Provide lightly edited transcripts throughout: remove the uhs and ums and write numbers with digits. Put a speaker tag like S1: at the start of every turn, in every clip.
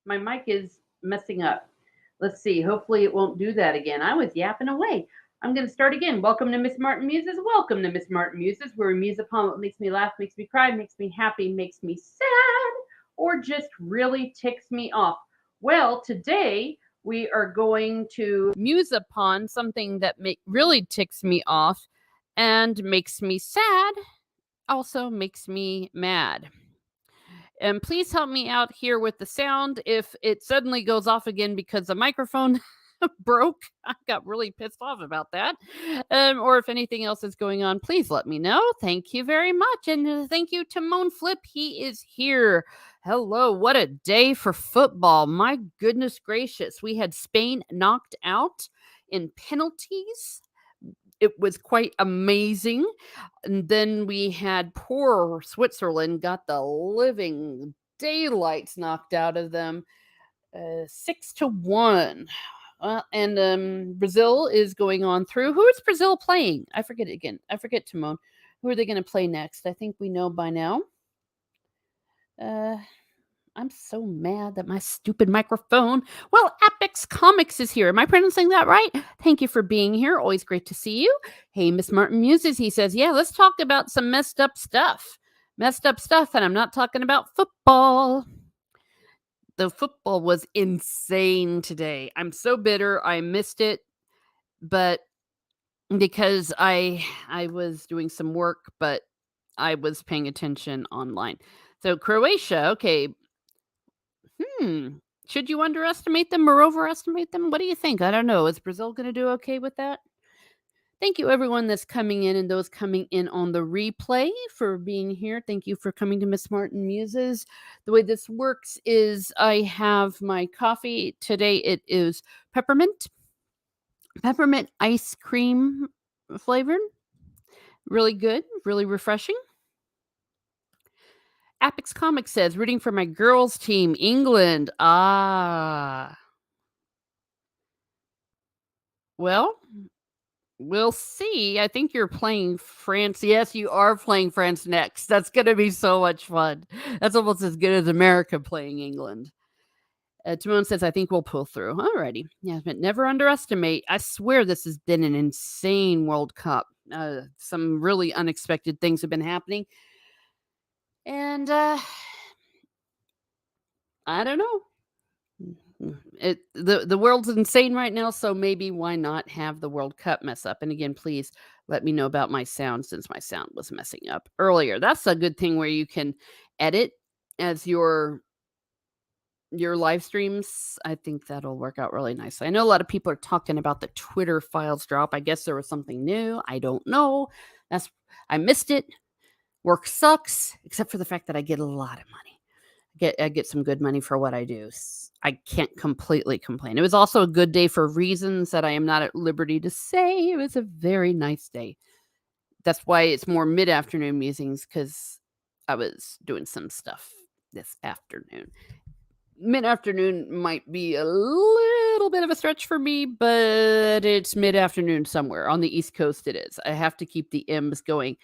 S1: My mic is messing up. Let's see. Hopefully it won't do that again. I was yapping away. I'm going to start again. Welcome to Miss Martin Muses. Welcome to Miss Martin Muses, where we muse upon what makes me laugh, makes me cry, makes me happy, makes me sad, or just really ticks me off. Well, today we are going to muse upon something that really ticks me off and makes me sad, also makes me mad. And please help me out here with the sound. If it suddenly goes off again because the microphone broke, I got really pissed off about that. Or if anything else is going on, please let me know. Thank you very much. And thank you to Moan Flip. He is here. Hello. What a day for football. My goodness gracious. We had Spain knocked out in penalties. It was quite amazing. And then we had poor Switzerland got the living daylights knocked out of them, 6-1. And Brazil is going on through. Who is Brazil playing? I forget it again. I forget, Timon. Who are they going to play next? I think we know by now. I'm so mad that my stupid microphone. Well, Apex Comics is here. Am I pronouncing that right? Thank you for being here. Always great to see you. Hey, Miss Martin Muses, he says, yeah, let's talk about some messed up stuff. Messed up stuff, and I'm not talking about football. The football was insane today. I'm so bitter. I missed it, but because I was doing some work, but I was paying attention online. So Croatia, okay. Should you underestimate them or overestimate them? What do you think? I don't know. Is Brazil going to do okay with that? Thank you, everyone that's coming in and those coming in on the replay for being here. Thank you for coming to Miss Martin Muses. The way this works is I have my coffee. Today it is peppermint ice cream flavored. Really good, really refreshing. Apex Comics says, rooting for my girls' team, England. Well, we'll see. I think you're playing France. Yes, you are playing France next. That's going to be so much fun. That's almost as good as America playing England. Timon says, I think we'll pull through. Alrighty. Yeah, but never underestimate. I swear this has been an insane World Cup. Some really unexpected things have been happening. And I don't know. The world's insane right now, so maybe why not have the World Cup mess up? And again, please let me know about my sound since my sound was messing up earlier. That's a good thing where you can edit as your live streams. I think that'll work out really nicely. I know a lot of people are talking about the Twitter files drop. I guess there was something new. I don't know. I missed it. Work sucks, except for the fact that I get a lot of money. I get some good money for what I do. I can't completely complain. It was also a good day for reasons that I am not at liberty to say. It was a very nice day. That's why it's more mid-afternoon musings, because I was doing some stuff this afternoon. Mid-afternoon might be a little bit of a stretch for me, but it's mid-afternoon somewhere. On the East Coast it is. I have to keep the M's going.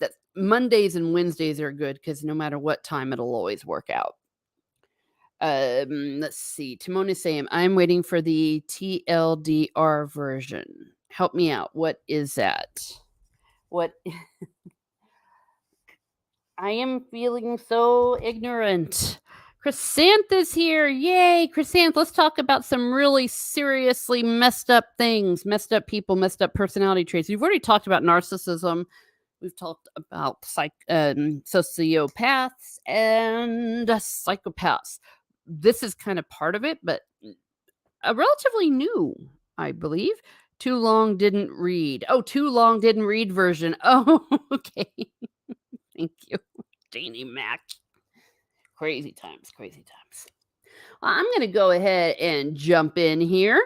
S1: That Mondays and Wednesdays are good because no matter what time, it'll always work out. Let's see. Timon is saying, I'm waiting for the TLDR version. Help me out. What is that? What? I am feeling so ignorant. Chrysanth is here. Yay, Chrysanth. Let's talk about some really seriously messed up things, messed up people, messed up personality traits. We've already talked about narcissism. We've talked about sociopaths and psychopaths. This is kind of part of it, but a relatively new, I believe. Too long didn't read. Oh, too long didn't read version. Oh, okay. Thank you, Janie Mac. Crazy times. Well, I'm going to go ahead and jump in here.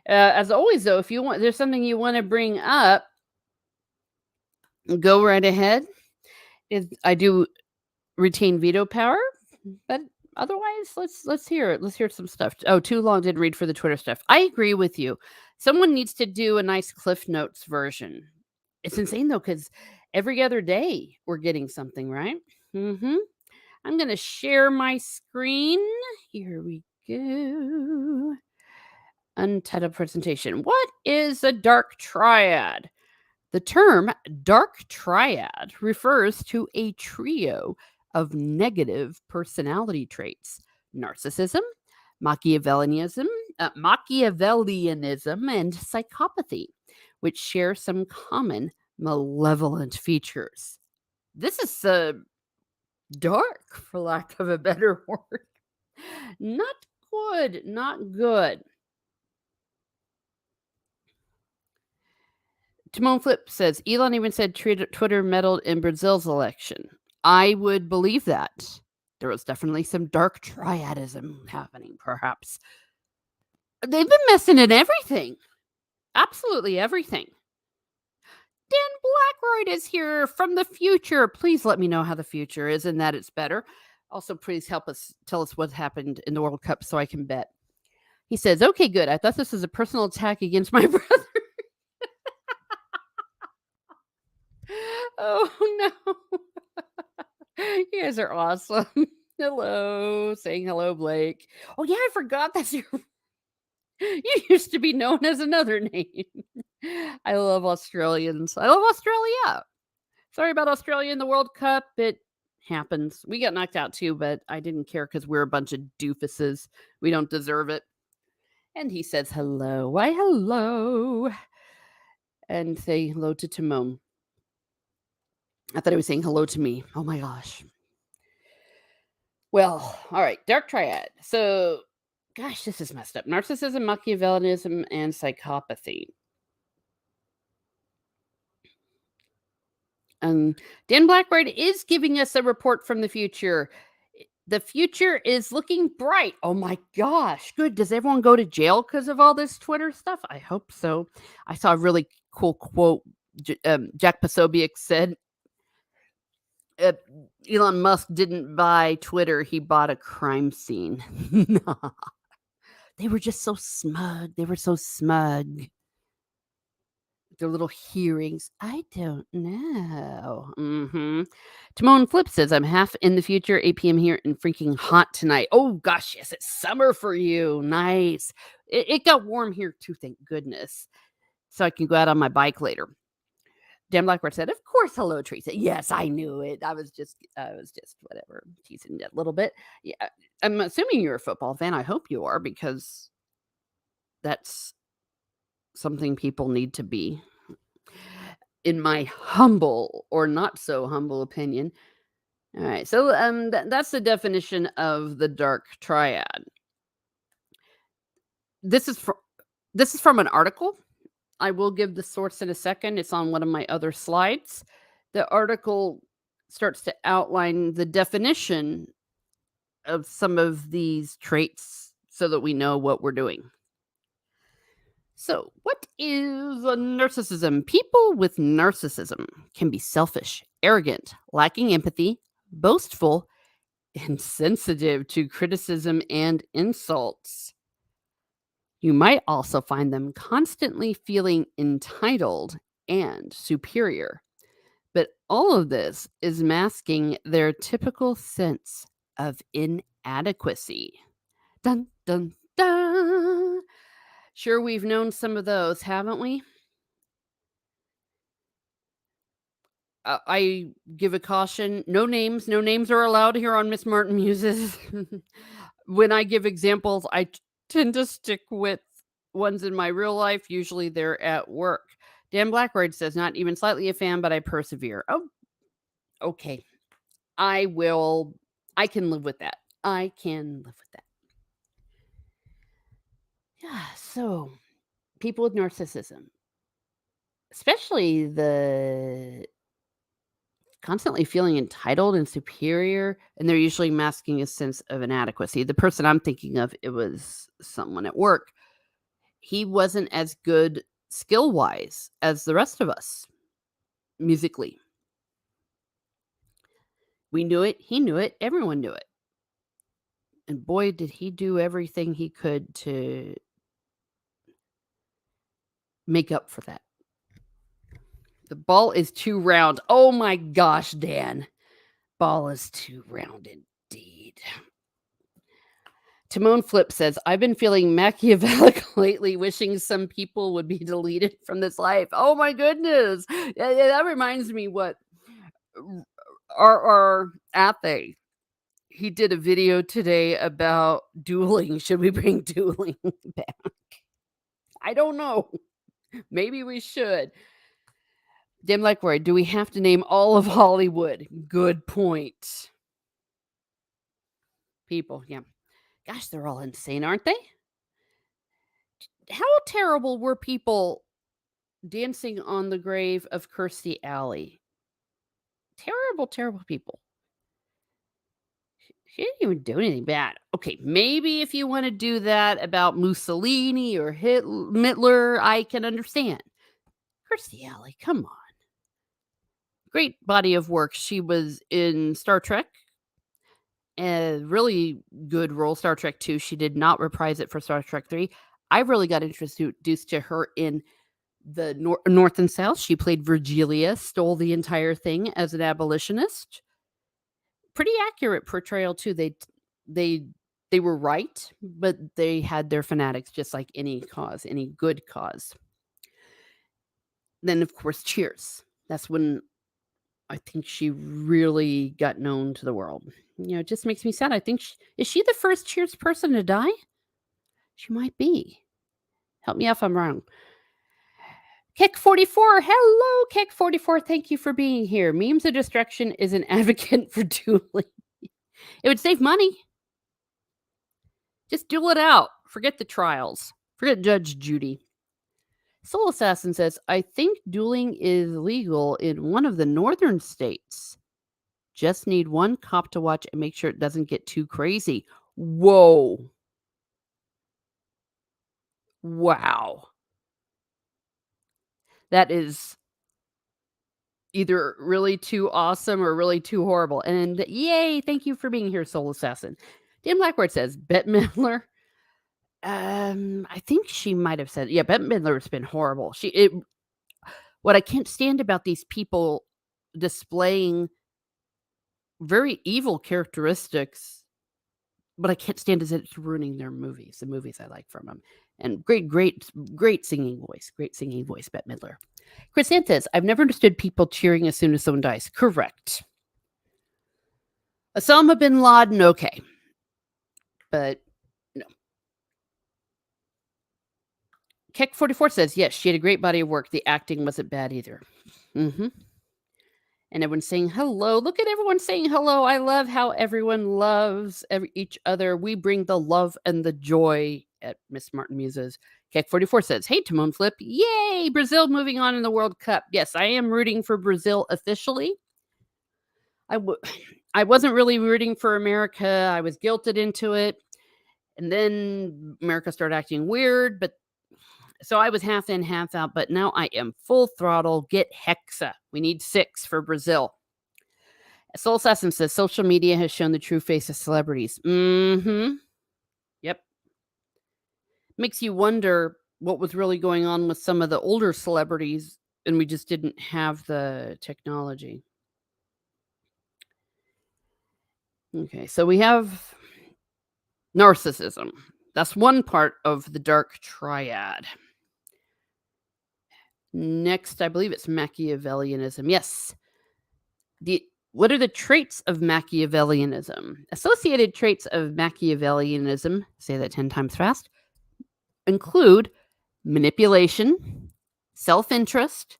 S1: As always, though, if there's something you want to bring up, go right ahead. I do retain veto power, but otherwise, let's hear it. Let's hear some stuff. Oh, too long didn't read for the Twitter stuff. I agree with you. Someone needs to do a nice Cliff Notes version. It's insane though, because every other day we're getting something, right? I'm going to share my screen. Here we go. Untitled presentation. What is a dark triad? The term dark triad refers to a trio of negative personality traits: narcissism, Machiavellianism, Machiavellianism, and psychopathy, which share some common malevolent features. This is dark, for lack of a better word. Not good, not good. Timon Flip says, Elon even said Twitter meddled in Brazil's election. I would believe that. There was definitely some dark triadism happening, perhaps. They've been messing in everything. Absolutely everything. Dan Blackroyd is here from the future. Please let me know how the future is and that it's better. Also, please help us tell us what happened in the World Cup so I can bet. He says, okay, good. I thought this was a personal attack against my brother. Oh, no. You guys are awesome. Hello. Saying hello, Blake. Oh, yeah, I forgot that's your... You used to be known as another name. I love Australians. I love Australia. Sorry about Australia in the World Cup. It happens. We got knocked out too, but I didn't care because we're a bunch of doofuses. We don't deserve it. And he says hello. Why, hello. And say hello to Timon. I thought he was saying hello to me. Oh my gosh. Well, all right. Dark triad. So, gosh, this is messed up. Narcissism, Machiavellianism, and psychopathy. Dan Blackroyd is giving us a report from the future. The future is looking bright. Oh my gosh. Good. Does everyone go to jail because of all this Twitter stuff? I hope so. I saw a really cool quote. Jack Posobiec said, Elon Musk didn't buy Twitter. He bought a crime scene. They were just so smug. They were so smug. Their little hearings. I don't know. Timon Flip says, I'm half in the future, 8 p.m. here and freaking hot tonight. Oh, gosh, yes, it's summer for you. Nice. It got warm here, too, thank goodness. So I can go out on my bike later. Dan Blackbird said, of course, hello, Teresa. Yes, I knew it. I was just whatever, teasing it a little bit. Yeah, I'm assuming you're a football fan. I hope you are, because that's something people need to be, in my humble or not so humble opinion. All right, so that's the definition of the dark triad. This is from an article. I will give the source in a second. It's on one of my other slides. The article starts to outline the definition of some of these traits so that we know what we're doing. So, what is a narcissism? People with narcissism can be selfish, arrogant, lacking empathy, boastful, and sensitive to criticism and insults. You might also find them constantly feeling entitled and superior. But all of this is masking their typical sense of inadequacy. Dun, dun, dun. Sure, we've known some of those, haven't we? I give a caution. No names. No names are allowed here on Miss Martin Muses. When I give examples, I tend to stick with ones in my real life. Usually they're at work. Dan Blackroyd says, not even slightly a fan, but I persevere. Oh, okay. I can live with that. I can live with that. Yeah, so people with narcissism, especially the constantly feeling entitled and superior, and they're usually masking a sense of inadequacy. The person I'm thinking of, it was someone at work. He wasn't as good skill-wise as the rest of us musically. We knew it. He knew it. Everyone knew it. And boy, did he do everything he could to make up for that. The ball is too round. Oh my gosh, Dan. Ball is too rounded. Timon Flip says, I've been feeling Machiavellic lately, wishing some people would be deleted from this life. Oh my goodness. Yeah, that reminds me what our Athe, he did a video today about dueling. Should we bring dueling back? I don't know. Maybe we should. Dim like word. Do we have to name all of Hollywood? Good point. People, yeah. Gosh, they're all insane, aren't they? How terrible were people dancing on the grave of Kirstie Alley? Terrible, terrible people. She didn't even do anything bad. Okay, maybe if you want to do that about Mussolini or Hitler, I can understand. Kirstie Alley, come on. Great body of work. She was in Star Trek. A really good role, Star Trek 2. She did not reprise it for Star Trek 3. I really got introduced to her in the North and South. She played Virgilia, stole the entire thing as an abolitionist. Pretty accurate portrayal too. They were right, but they had their fanatics, just like any cause, any good cause. Then of course, Cheers. That's when I think she really got known to the world. It just makes me sad. I think is she the first Cheers person to die? She might be. Help me out if I'm wrong. Kick44, hello, Kick44. Thank you for being here. Memes of Destruction is an advocate for dueling. It would save money. Just duel it out. Forget the trials. Forget Judge Judy. Soul Assassin says, I think dueling is legal in one of the northern states. Just need one cop to watch and make sure it doesn't get too crazy. Whoa. Wow. That is either really too awesome or really too horrible. And yay, thank you for being here, Soul Assassin. Dan Blackboard says, Bette Midler. I think she might have said, yeah, Bette Midler has been horrible. What I can't stand about these people displaying very evil characteristics, but I can't stand is that it's ruining their movies, the movies I like from them. And great singing voice, Bette Midler. Chris Ann says, I've never understood people cheering as soon as someone dies. Correct. Osama bin Laden, okay. But no. Keck44 says, yes, she had a great body of work. The acting wasn't bad either. Mm-hmm. And everyone's saying hello. Look at everyone saying hello. I love how everyone loves each other. We bring the love and the joy at Miss Martin Muses. Keck44 says, hey, Timon Flip. Yay! Brazil moving on in the World Cup. Yes, I am rooting for Brazil officially. I wasn't really rooting for America. I was guilted into it. And then America started acting weird. But so I was half in, half out. But now I am full throttle. Get Hexa. We need 6 for Brazil. Soul Assassin says, social media has shown the true face of celebrities. Mm-hmm. Yep. Makes you wonder what was really going on with some of the older celebrities, and we just didn't have the technology. Okay, so we have narcissism. That's one part of the dark triad. Next, I believe it's Machiavellianism. Yes. What are the traits of Machiavellianism? Associated traits of Machiavellianism, say that 10 times fast, include manipulation, self-interest,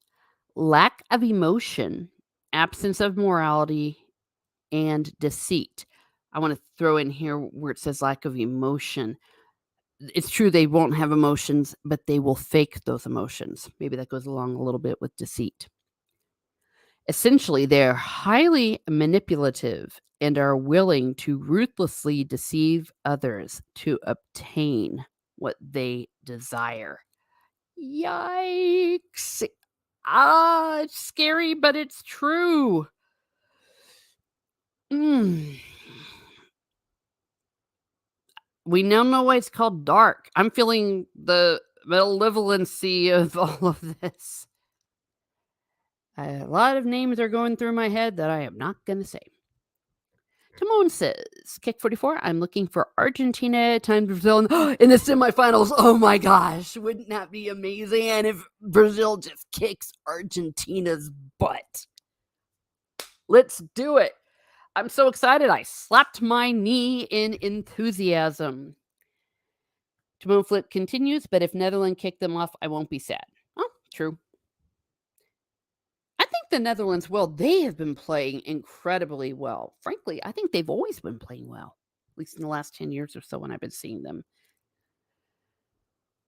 S1: lack of emotion, absence of morality, and deceit. I want to throw in here where it says lack of emotion. It's true they won't have emotions, but they will fake those emotions. Maybe that goes along a little bit with deceit. Essentially, they're highly manipulative and are willing to ruthlessly deceive others to obtain what they desire. Yikes. It's scary, but it's true. We now know why it's called dark. I'm feeling the malevolency of all of this. A lot of names are going through my head that I am not going to say. Timon says, Kick 44, I'm looking for Argentina times Brazil in the semifinals. Oh my gosh, wouldn't that be amazing? And if Brazil just kicks Argentina's butt. Let's do it. I'm so excited. I slapped my knee in enthusiasm. Timon Flip continues, but if Netherlands kick them off, I won't be sad. Oh, true. I think the Netherlands, well, they have been playing incredibly well. Frankly, I think they've always been playing well, at least in the last 10 years or so when I've been seeing them.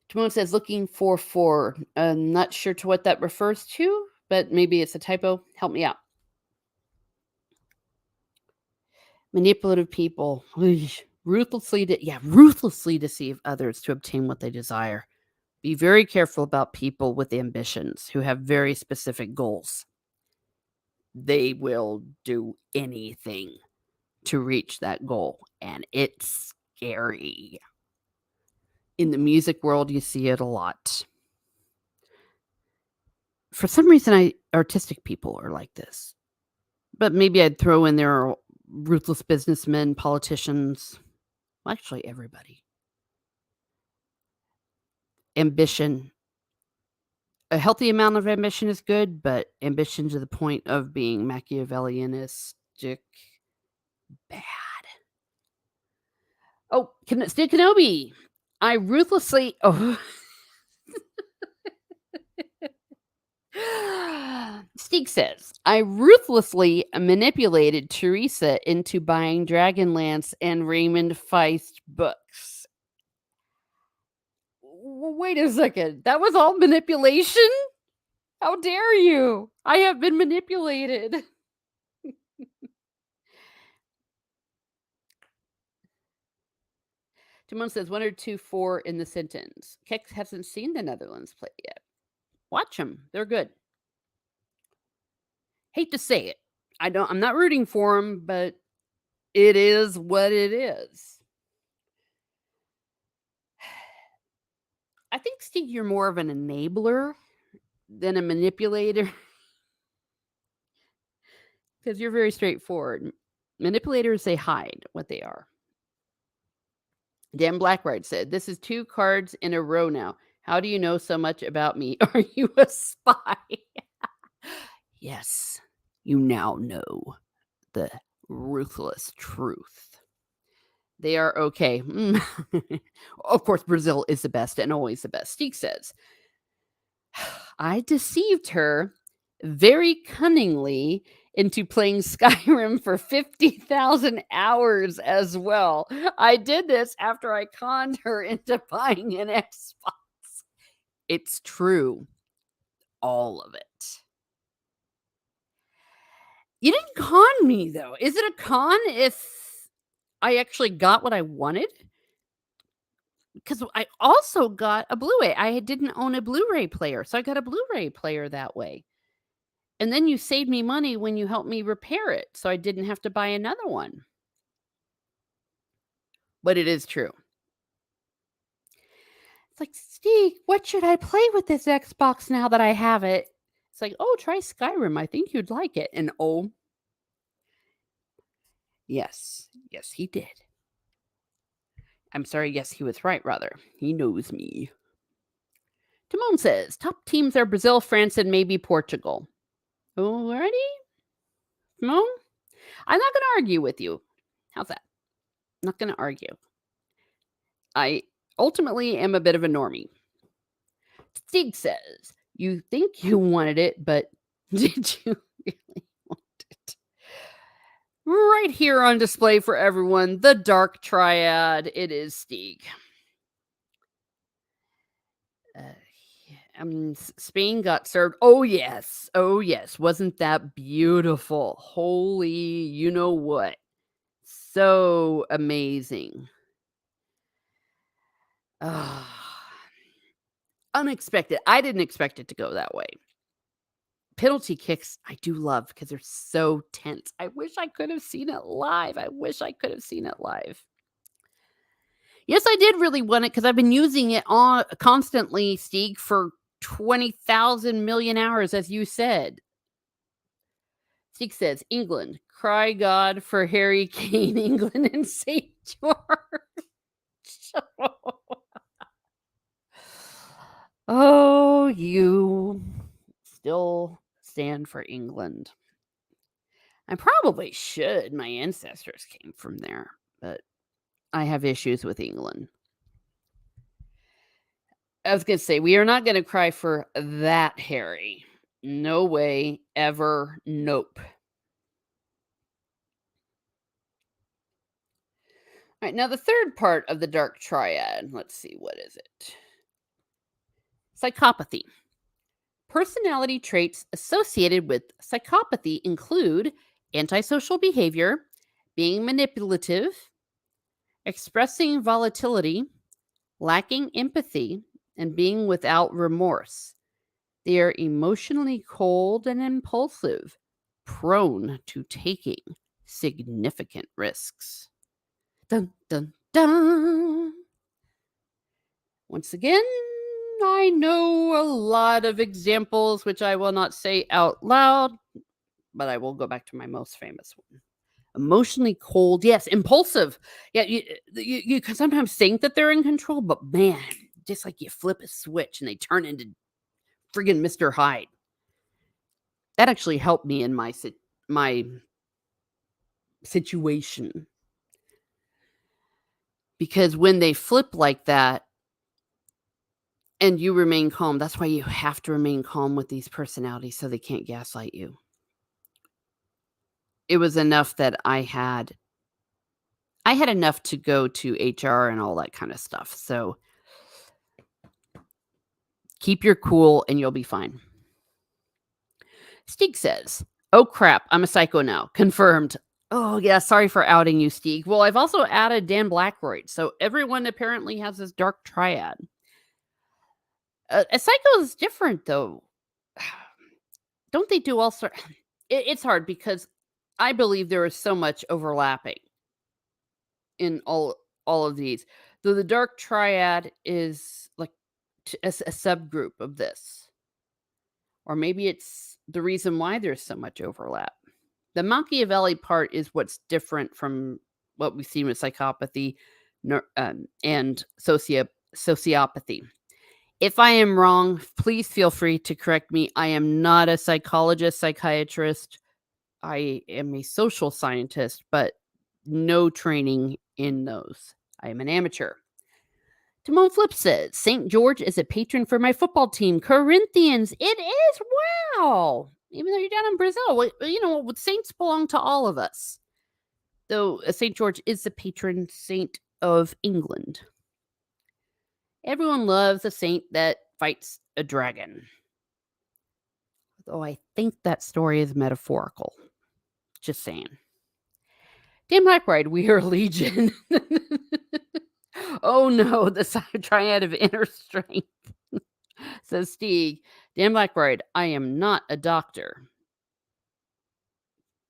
S1: Timon says, looking for 4. Not sure to what that refers to, but maybe it's a typo. Help me out. Manipulative people. Ruthlessly deceive others to obtain what they desire. Be very careful about people with ambitions who have very specific goals. They will do anything to reach that goal, and it's scary. In the music world, you see it a lot. For some reason, artistic people are like this. But maybe I'd throw in there ruthless businessmen, politicians, actually everybody. Ambition. A healthy amount of ambition is good, but ambition to the point of being Machiavellianistic, bad. Oh, Steve Kenobi. I ruthlessly... Oh. Steeg says, I ruthlessly manipulated Teresa into buying Dragonlance and Raymond Feist books. Wait a second. That was all manipulation? How dare you? I have been manipulated. Timon says 1 or 2 4 in the sentence. Kex hasn't seen the Netherlands play yet. Watch them. They're good. Hate to say it. I'm not rooting for them, but it is what it is. I think, Steve, you're more of an enabler than a manipulator. Because you're very straightforward. Manipulators, they hide what they are. Dan Blackride said, this is 2 cards in a row now. How do you know so much about me? Are you a spy? Yes, you now know the ruthless truth. They are okay. Of course, Brazil is the best and always the best. Steek says, I deceived her very cunningly into playing Skyrim for 50,000 hours as well. I did this after I conned her into buying an Xbox. It's true. All of it. You didn't con me, though. Is it a con if I actually got what I wanted? Because I also got a Blu-ray. I didn't own a Blu-ray player, so I got a Blu-ray player that way. And then you saved me money when you helped me repair it, so I didn't have to buy another one. But it is true. It's like, Steve, what should I play with this Xbox now that I have it? It's like, oh, try Skyrim. I think you'd like it. And oh, yes, he did. I'm sorry, yes, he was right, rather. He knows me. Timon says, top teams are Brazil, France, and maybe Portugal. Alrighty? Timon? I'm not going to argue with you. How's that? I'm not going to argue. I ultimately am a bit of a normie. Stig says, you think you wanted it, but did you really want it? Right here on display for everyone, the Dark Triad. It is Stig. Spain got served. Oh, yes. Wasn't that beautiful? Holy, you know what? So amazing. Unexpected. I didn't expect it to go that way. Penalty kicks, I do love because they're so tense. I wish I could have seen it live. Yes, I did really want it because I've been using it constantly, Steve, for 20,000 million hours, as you said. Steve says, England, cry God for Harry Kane, England, and St. George. Oh, you still stand for England. I probably should. My ancestors came from there, but I have issues with England. I was going to say, we are not going to cry for that Harry. No way, ever, nope. All right, now the third part of the dark triad. Let's see, what is it? Psychopathy. Personality traits associated with psychopathy include antisocial behavior, being manipulative, expressing volatility, lacking empathy, and being without remorse. They are emotionally cold and impulsive, prone to taking significant risks. Dun, dun, dun. Once again, I know a lot of examples which I will not say out loud, but I will go back to my most famous one. Emotionally cold, yes, impulsive. Yeah, you can sometimes think that they're in control, but man, just like you flip a switch and they turn into friggin' Mr. Hyde. That actually helped me in my situation. Because when they flip like that and you remain calm, that's why you have to remain calm with these personalities so they can't gaslight you. It was enough that I had enough to go to HR and all that kind of stuff. So keep your cool and you'll be fine. Stieg says, "Oh crap, I'm a psycho now. Confirmed." Oh yeah, sorry for outing you, Stieg. Well, I've also added Dan Blackroyd, so everyone apparently has this dark triad. A psycho is different, though. Don't they do all sorts? It's hard because I believe there is so much overlapping in all of these. Though the dark triad is like a subgroup of this, or maybe it's the reason why there's so much overlap. The Machiavelli part is what's different from what we've seen with psychopathy and sociopathy. If I am wrong, please feel free to correct me. I am not a psychologist, psychiatrist. I am a social scientist, but no training in those. I am an amateur. Timon Flip says, "St. George is a patron for my football team, Corinthians." It is? Wow. Even though you're down in Brazil, saints belong to all of us. Though St. George is the patron saint of England. Everyone loves a saint that fights a dragon. Though I think that story is metaphorical. Just saying. Dan Blackbride, we are legion. Oh no, the triad of inner strength. Says Stieg. Dan Blackbride, I am not a doctor.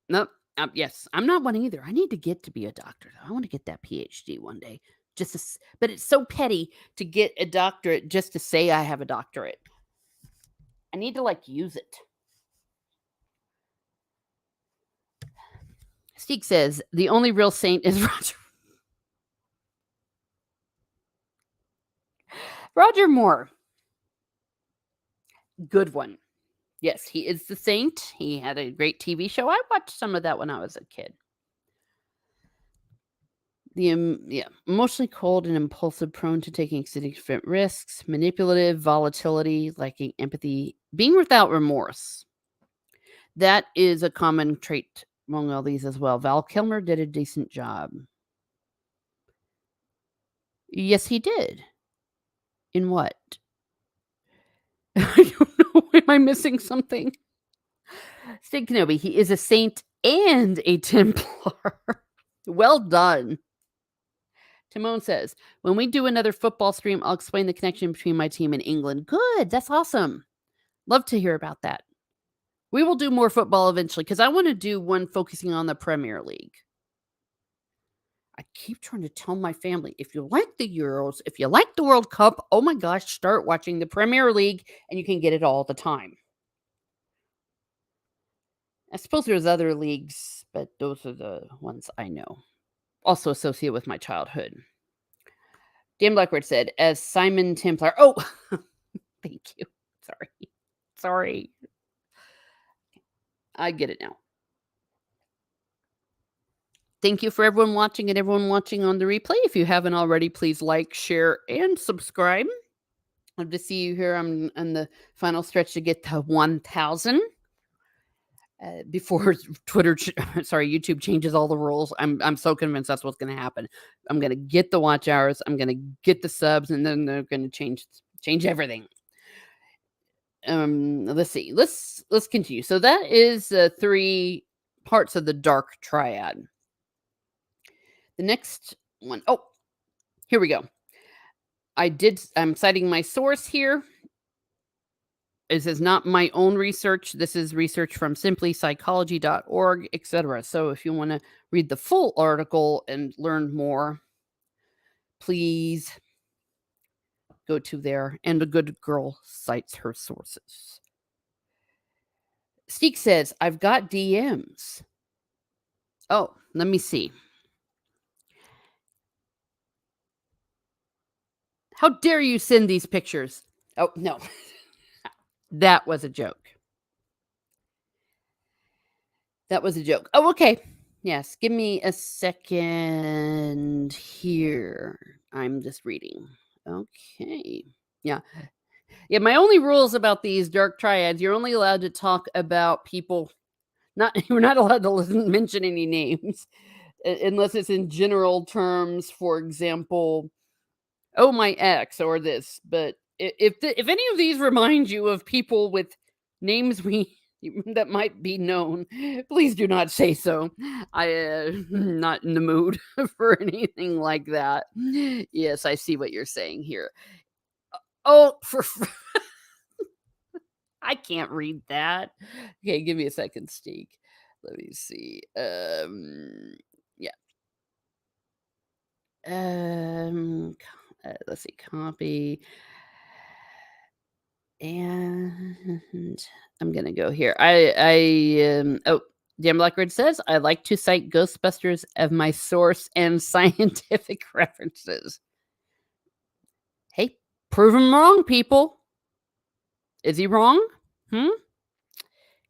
S1: Nope. Yes, I'm not one either. I need to get to be a doctor. I want to get that PhD one day. But it's so petty to get a doctorate just to say I have a doctorate. I need to use it. Stieg says the only real saint is Roger Moore. Good one. Yes, he is the saint. He had a great TV show. I watched some of that when I was a kid. Emotionally cold and impulsive, prone to taking significant risks, manipulative, volatility, lacking empathy, being without remorse. That is a common trait among all these as well. Val Kilmer did a decent job. Yes, he did. In what? I don't know. Am I missing something? Stig Kenobi, he is a saint and a Templar. Well done. Timon says, when we do another football stream, I'll explain the connection between my team and England. Good. That's awesome. Love to hear about that. We will do more football eventually because I want to do one focusing on the Premier League. I keep trying to tell my family, if you like the Euros, if you like the World Cup, oh my gosh, start watching the Premier League and you can get it all the time. I suppose there's other leagues, but those are the ones I know. Also associated with my childhood. Dan Blackbird said, as Simon Templar. Oh, thank you. Sorry. I get it now. Thank you for everyone watching and everyone watching on the replay. If you haven't already, please like, share, and subscribe. Love to see you here. I'm on the final stretch to get to 1,000. Before YouTube changes all the rules. I'm so convinced that's what's going to happen. I'm going to get the watch hours. I'm going to get the subs, and then they're going to change everything. Let's see. Let's continue. So that is 3 parts of the dark triad. The next one. Oh, here we go. I'm citing my source here. This is not my own research. This is research from simplypsychology.org, etc. So if you want to read the full article and learn more, please go to there. And the good girl cites her sources. Steek says, I've got DMs. Oh, let me see. How dare you send these pictures? Oh, no. That was a joke. Oh, okay. Yes, give me a second here. I'm just reading. Okay. Yeah. My only rules about these dark triads, you're only allowed to talk about people. You're not allowed to mention any names unless it's in general terms. For example, oh, my ex or this. But if any of these remind you of people with names that might be known, please do not say so. I'm not in the mood for anything like that. Yes, I see what you're saying here. Oh, I can't read that. Okay, give me a second, Steek. Let me see. Yeah. Let's see. Copy. And I'm gonna go here. Dan Blackbird says, I like to cite Ghostbusters as my source and scientific references. Hey, prove him wrong, people. Is he wrong?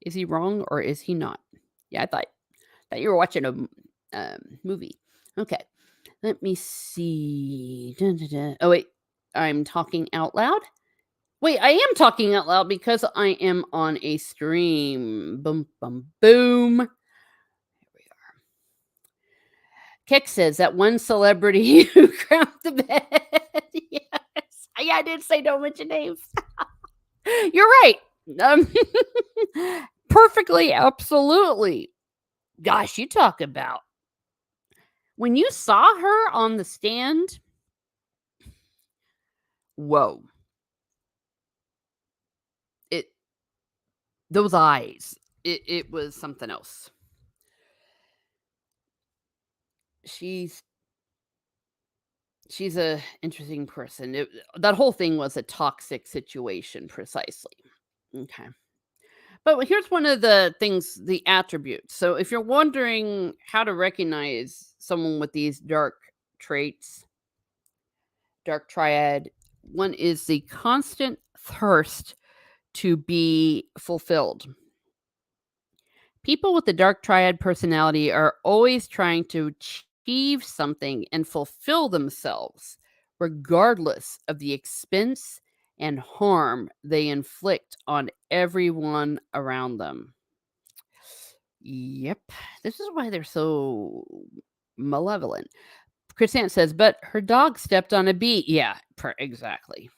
S1: Is he wrong or is he not? Yeah, I thought you were watching a movie. Okay, let me see. Oh, wait, I'm talking out loud? Wait, I am talking out loud because I am on a stream. Boom, boom, boom. Here we are. Keck says that one celebrity who cramped the bed. Yes. Yeah, I did say don't mention names. You're right. Perfectly, absolutely. Gosh, you talk about. When you saw her on the stand, whoa. Those eyes, it was something else. She's a interesting person. That whole thing was a toxic situation, precisely. Okay. But here's one of the things, the attributes. So if you're wondering how to recognize someone with these dark traits, dark triad, one is the constant thirst to be fulfilled. People with the dark triad personality are always trying to achieve something and fulfill themselves, regardless of the expense and harm they inflict on everyone around them. Yep, this is why they're so malevolent. Chris Ant says, but her dog stepped on a bee. Yeah, exactly.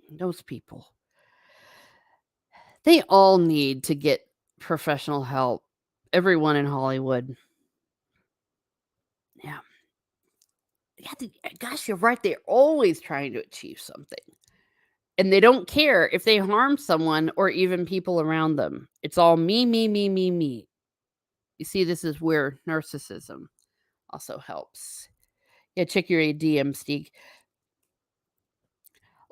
S1: Those people. They all need to get professional help. Everyone in Hollywood. Yeah. Gosh, you're right. They're always trying to achieve something. And they don't care if they harm someone or even people around them. It's all me, me, me, me, me. You see, this is where narcissism also helps. Yeah, check your DM, Steek.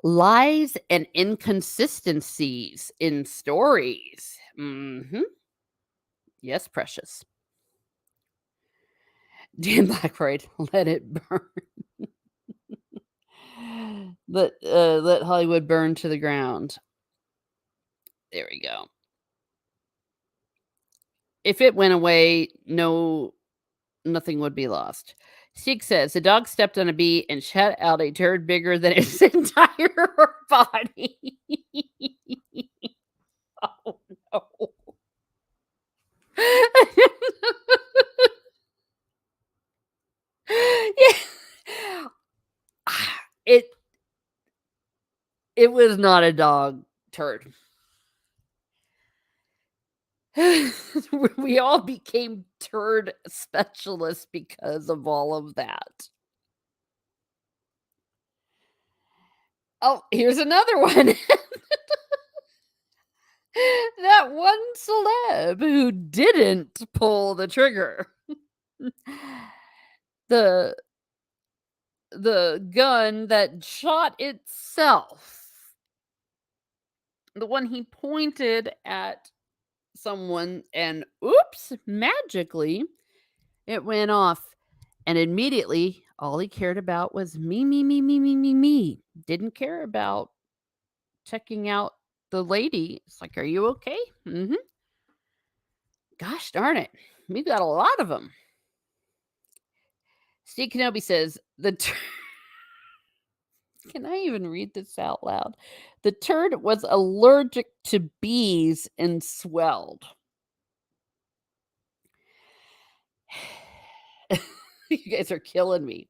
S1: Lies and inconsistencies in stories. Mm-hmm. Yes, precious. Dan Blackroyd, let it burn. Let Hollywood burn to the ground. There we go. If it went away, nothing would be lost. Sieg says the dog stepped on a bee and shat out a turd bigger than its entire body. Oh no. Yeah. It was not a dog turd. We all became turd specialists because of all of that. Oh, here's another one. That one celeb who didn't pull the trigger. the gun that shot itself. The one he pointed at someone and oops, magically it went off. And immediately all he cared about was me. Didn't care about checking out the lady. It's like, are you okay? Mm-hmm. Gosh darn it. We've got a lot of them. Steve Kenobi says, can I even read this out loud? The turd was allergic to bees and swelled. You guys are killing me.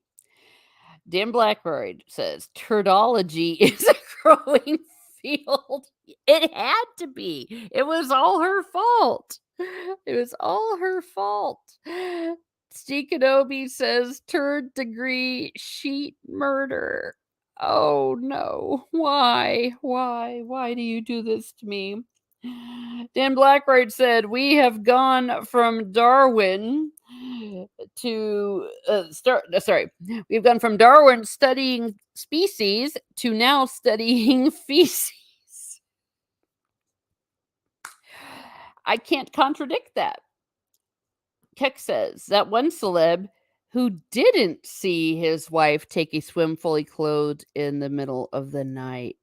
S1: Dan Blackbird says, turdology is a growing field. It had to be. It was all her fault. It was all her fault. Steve Kenobi says, turd degree sheet murder. Oh no. Why? Why do you do this to me? Dan Blackroyd said, we have gone from Darwin to we've gone from Darwin studying species to now studying feces. I can't contradict that. Keck says that one celeb who didn't see his wife take a swim fully clothed in the middle of the night.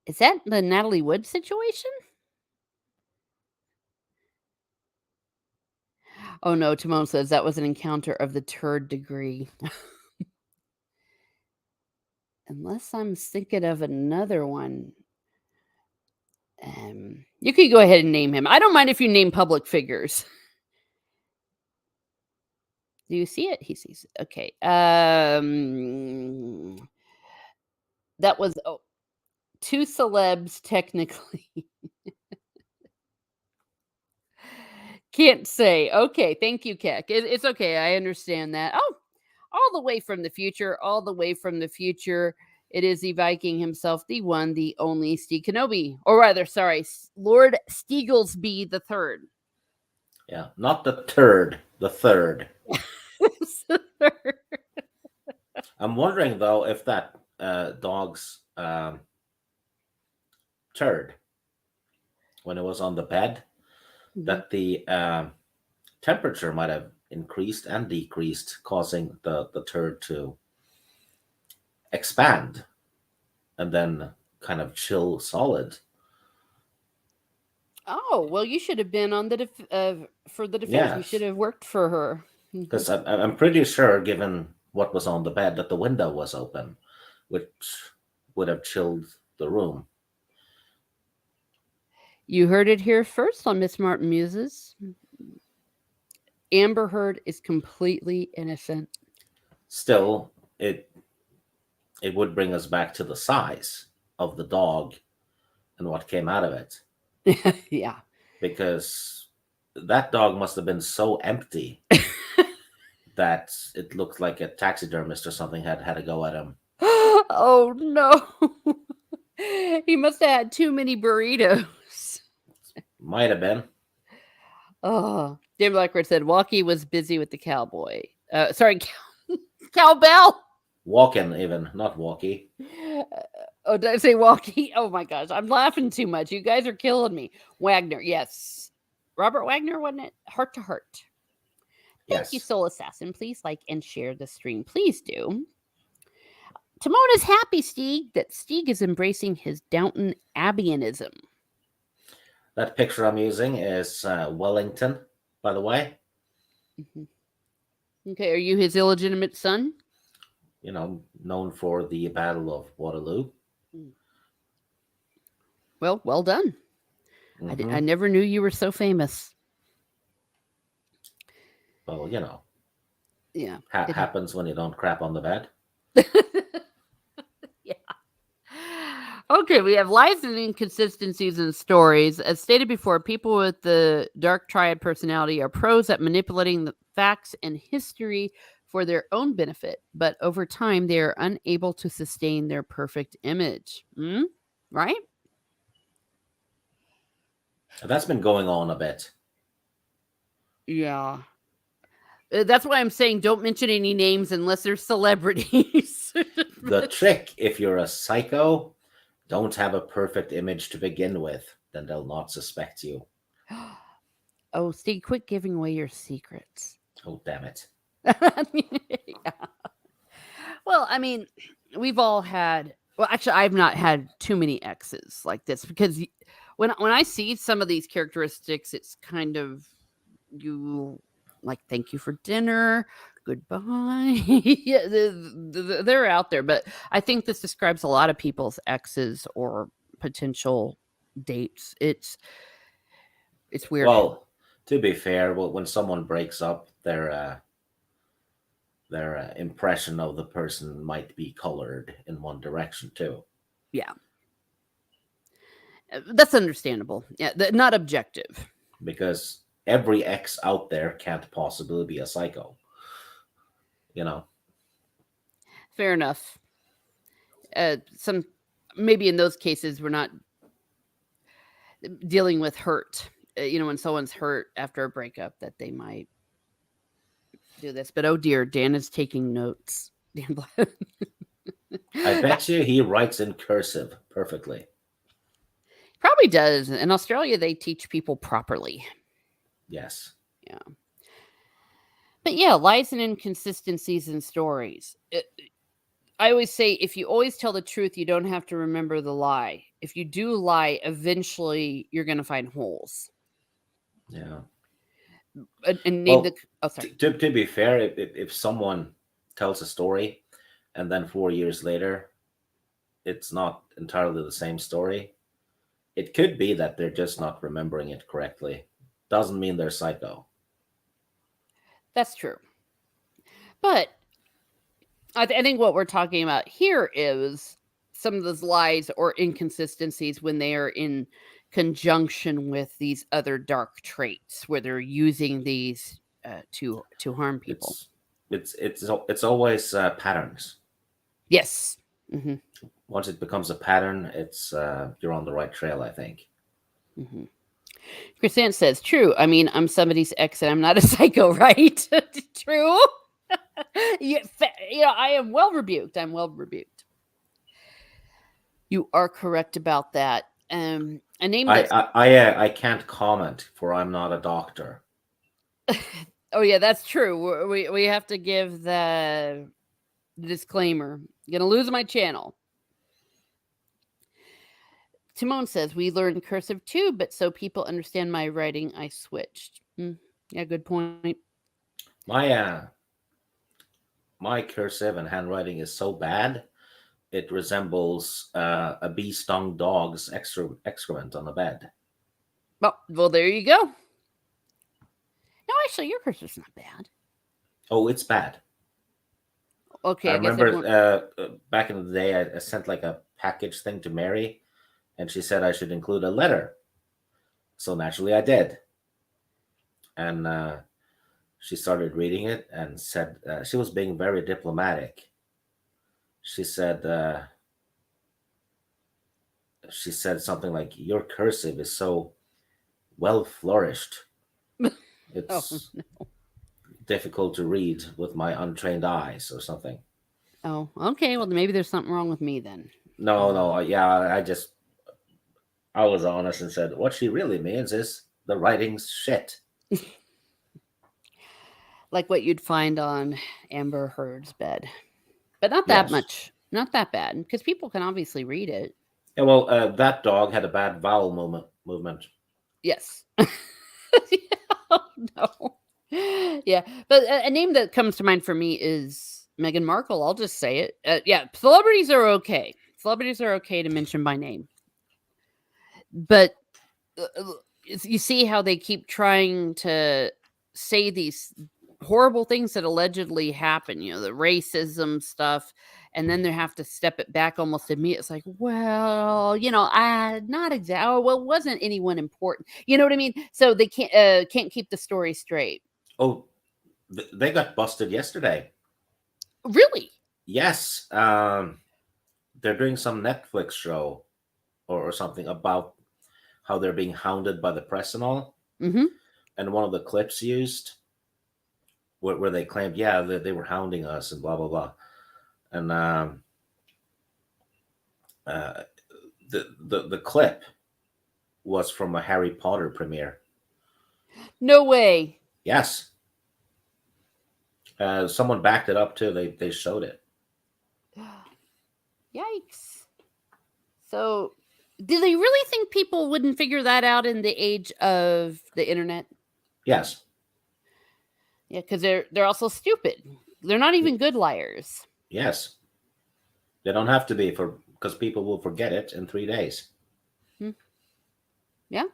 S1: Is that the Natalie Wood situation? Oh no, Timon says that was an encounter of the turd degree. Unless I'm thinking of another one. You could go ahead and name him. I don't mind if you name public figures. Do you see it? He sees it. Okay. That was two celebs technically. Can't say. Okay, thank you, Keck. It's okay. I understand that. Oh, all the way from the future. It is the Viking himself, the one, the only Steve Kenobi. Or rather, sorry, Lord Steaglesby the Third.
S2: Yeah, not the turd, the third. I'm wondering, though, if that dog's turd, when it was on the bed, that the temperature might have increased and decreased, causing the turd to expand and then kind of chill solid.
S1: Oh, well, you should have been on the for the defense.
S2: Yes.
S1: You should have worked for her.
S2: Because I'm pretty sure, given what was on the bed, that the window was open, which would have chilled the room.
S1: You heard it here first on Miss Martin Muses. Amber Heard is completely innocent.
S2: Still, it would bring us back to the size of the dog and what came out of it.
S1: Yeah.
S2: Because that dog must have been so empty that it looked like a taxidermist or something had to go at him.
S1: Oh no. He must have had too many burritos.
S2: Might have been.
S1: Oh, David Blackbird said Walkie was busy with the cowboy. Sorry, cowbell.
S2: Walking, even, not walkie.
S1: Oh, did I say Walkie? Oh my gosh, I'm laughing too much. You guys are killing me. Wagner, yes. Robert Wagner, wasn't it? Heart to Heart. Thank you,
S2: Yes,
S1: Soul Assassin. Please like and share the stream. Please do. Timon is happy, Stieg, that Stieg is embracing his Downton Abbeyism.
S2: that picture I'm using is Wellington, by the way.
S1: Mhm. Okay, are you his illegitimate son?
S2: Known for the Battle of Waterloo.
S1: Mm. Well, well done. I
S2: Hmm.
S1: never knew you were so famous.
S2: Well,
S1: Yeah.
S2: happens when you don't crap on the bed.
S1: Yeah. Okay, we have lies and inconsistencies in stories. As stated before, people with the dark triad personality are pros at manipulating the facts and history for their own benefit, but over time they are unable to sustain their perfect image. Hmm? Right?
S2: That's been going on a bit.
S1: Yeah. That's why I'm saying don't mention any names unless they're celebrities.
S2: The trick, if you're a psycho, don't have a perfect image to begin with, then they'll not suspect you.
S1: Oh, Steve, quit giving away your secrets.
S2: Oh, damn it.
S1: Yeah. Well, I mean, we've all had. Well, actually, I've not had too many exes like this because when I see some of these characteristics, it's kind of you like thank you for dinner, goodbye. Yeah, they're out there, but I think this describes a lot of people's exes or potential dates. It's weird.
S2: Well, to be fair, well, when someone breaks up, their impression of the person might be colored in one direction too.
S1: Yeah, that's understandable. Yeah, not objective.
S2: Because every ex out there can't possibly be a psycho. You know,
S1: Fair enough. Some maybe in those cases we're not dealing with hurt. When someone's hurt after a breakup, that they might do this. But oh dear, Dan is taking notes. Dan
S2: I bet you he writes in cursive perfectly.
S1: probably does. In Australia, they teach people properly.
S2: Yes.
S1: Yeah. But yeah, lies and inconsistencies in stories. I always say if you always tell the truth, you don't have to remember the lie. If you do lie, eventually you're going to find holes.
S2: Yeah.
S1: And name the.
S2: Well,
S1: Oh, sorry.
S2: to be fair, if someone tells a story and then 4 years later it's not entirely the same story, it could be that they're just not remembering it correctly. Doesn't mean they're psycho.
S1: That's true. But I think what we're talking about here is some of those lies or inconsistencies when they are in conjunction with these other dark traits, where they're using these to harm people.
S2: It's always patterns.
S1: Yes. Hmm.
S2: Once it becomes a pattern, it's you're on the right trail, I think.
S1: Hmm. Chrisanne says, "True. I mean, I'm somebody's ex, and I'm not a psycho, right? True. Yeah, I am well rebuked. I'm well rebuked. You are correct about that. A name
S2: I
S1: that's
S2: I I can't comment, for I'm not a doctor.
S1: oh yeah, that's true. We have to give the disclaimer. Gonna lose my channel. Timon says we learned cursive too, but so people understand my writing, I switched. Yeah, good point.
S2: My my cursive and handwriting is so bad it resembles a bee stung dog's excrement on the bed.
S1: Well, there you go. No, actually, your cursive's not bad.
S2: Oh, it's bad.
S1: Okay,
S2: I
S1: I guess
S2: remember
S1: everyone.
S2: back in the day, I sent like a package thing to Mary, and she said I should include a letter. So naturally, I did. And she started reading it and said she was being very diplomatic. She said something like, "Your cursive is so well flourished.
S1: Oh,
S2: It's difficult to read with my untrained eyes," or something.
S1: oh, okay. Well, maybe there's something wrong with me then.
S2: No, no, yeah, I was honest and said what she really means is the writing's shit.
S1: Like what you'd find on Amber Heard's bed, but not that
S2: Yes.
S1: much, not that bad, because people can obviously read it.
S2: Yeah, well, that dog had a bad vowel movement.
S1: Yes. Oh, no. Yeah, but a name that comes to mind for me is Meghan Markle. I'll just say it. Yeah, celebrities are okay. Celebrities are okay to mention by name, but you see how they keep trying to say these horrible things that allegedly happen, the racism stuff, and then they have to step it back almost immediately. It's like, well, I not exactly. Oh, well, it wasn't anyone important. You know what I mean? So they can't keep the story straight.
S2: Oh, they got busted yesterday.
S1: Really?
S2: Yes, they're doing some Netflix show or something about how they're being hounded by the press and all.
S1: Mm-hmm.
S2: And one of the clips used where they claimed, yeah, they were hounding us and blah blah blah. And uh, the clip was from a Harry Potter premiere.
S1: No way.
S2: Yes, someone backed it up too. They showed it.
S1: Yikes. So, do they really think people wouldn't figure that out in the age of the internet?
S2: Yes.
S1: Yeah, because they're also stupid. They're not even good liars.
S2: Yes. They don't have to be because people will forget it in 3 days.
S1: Hmm. Yeah.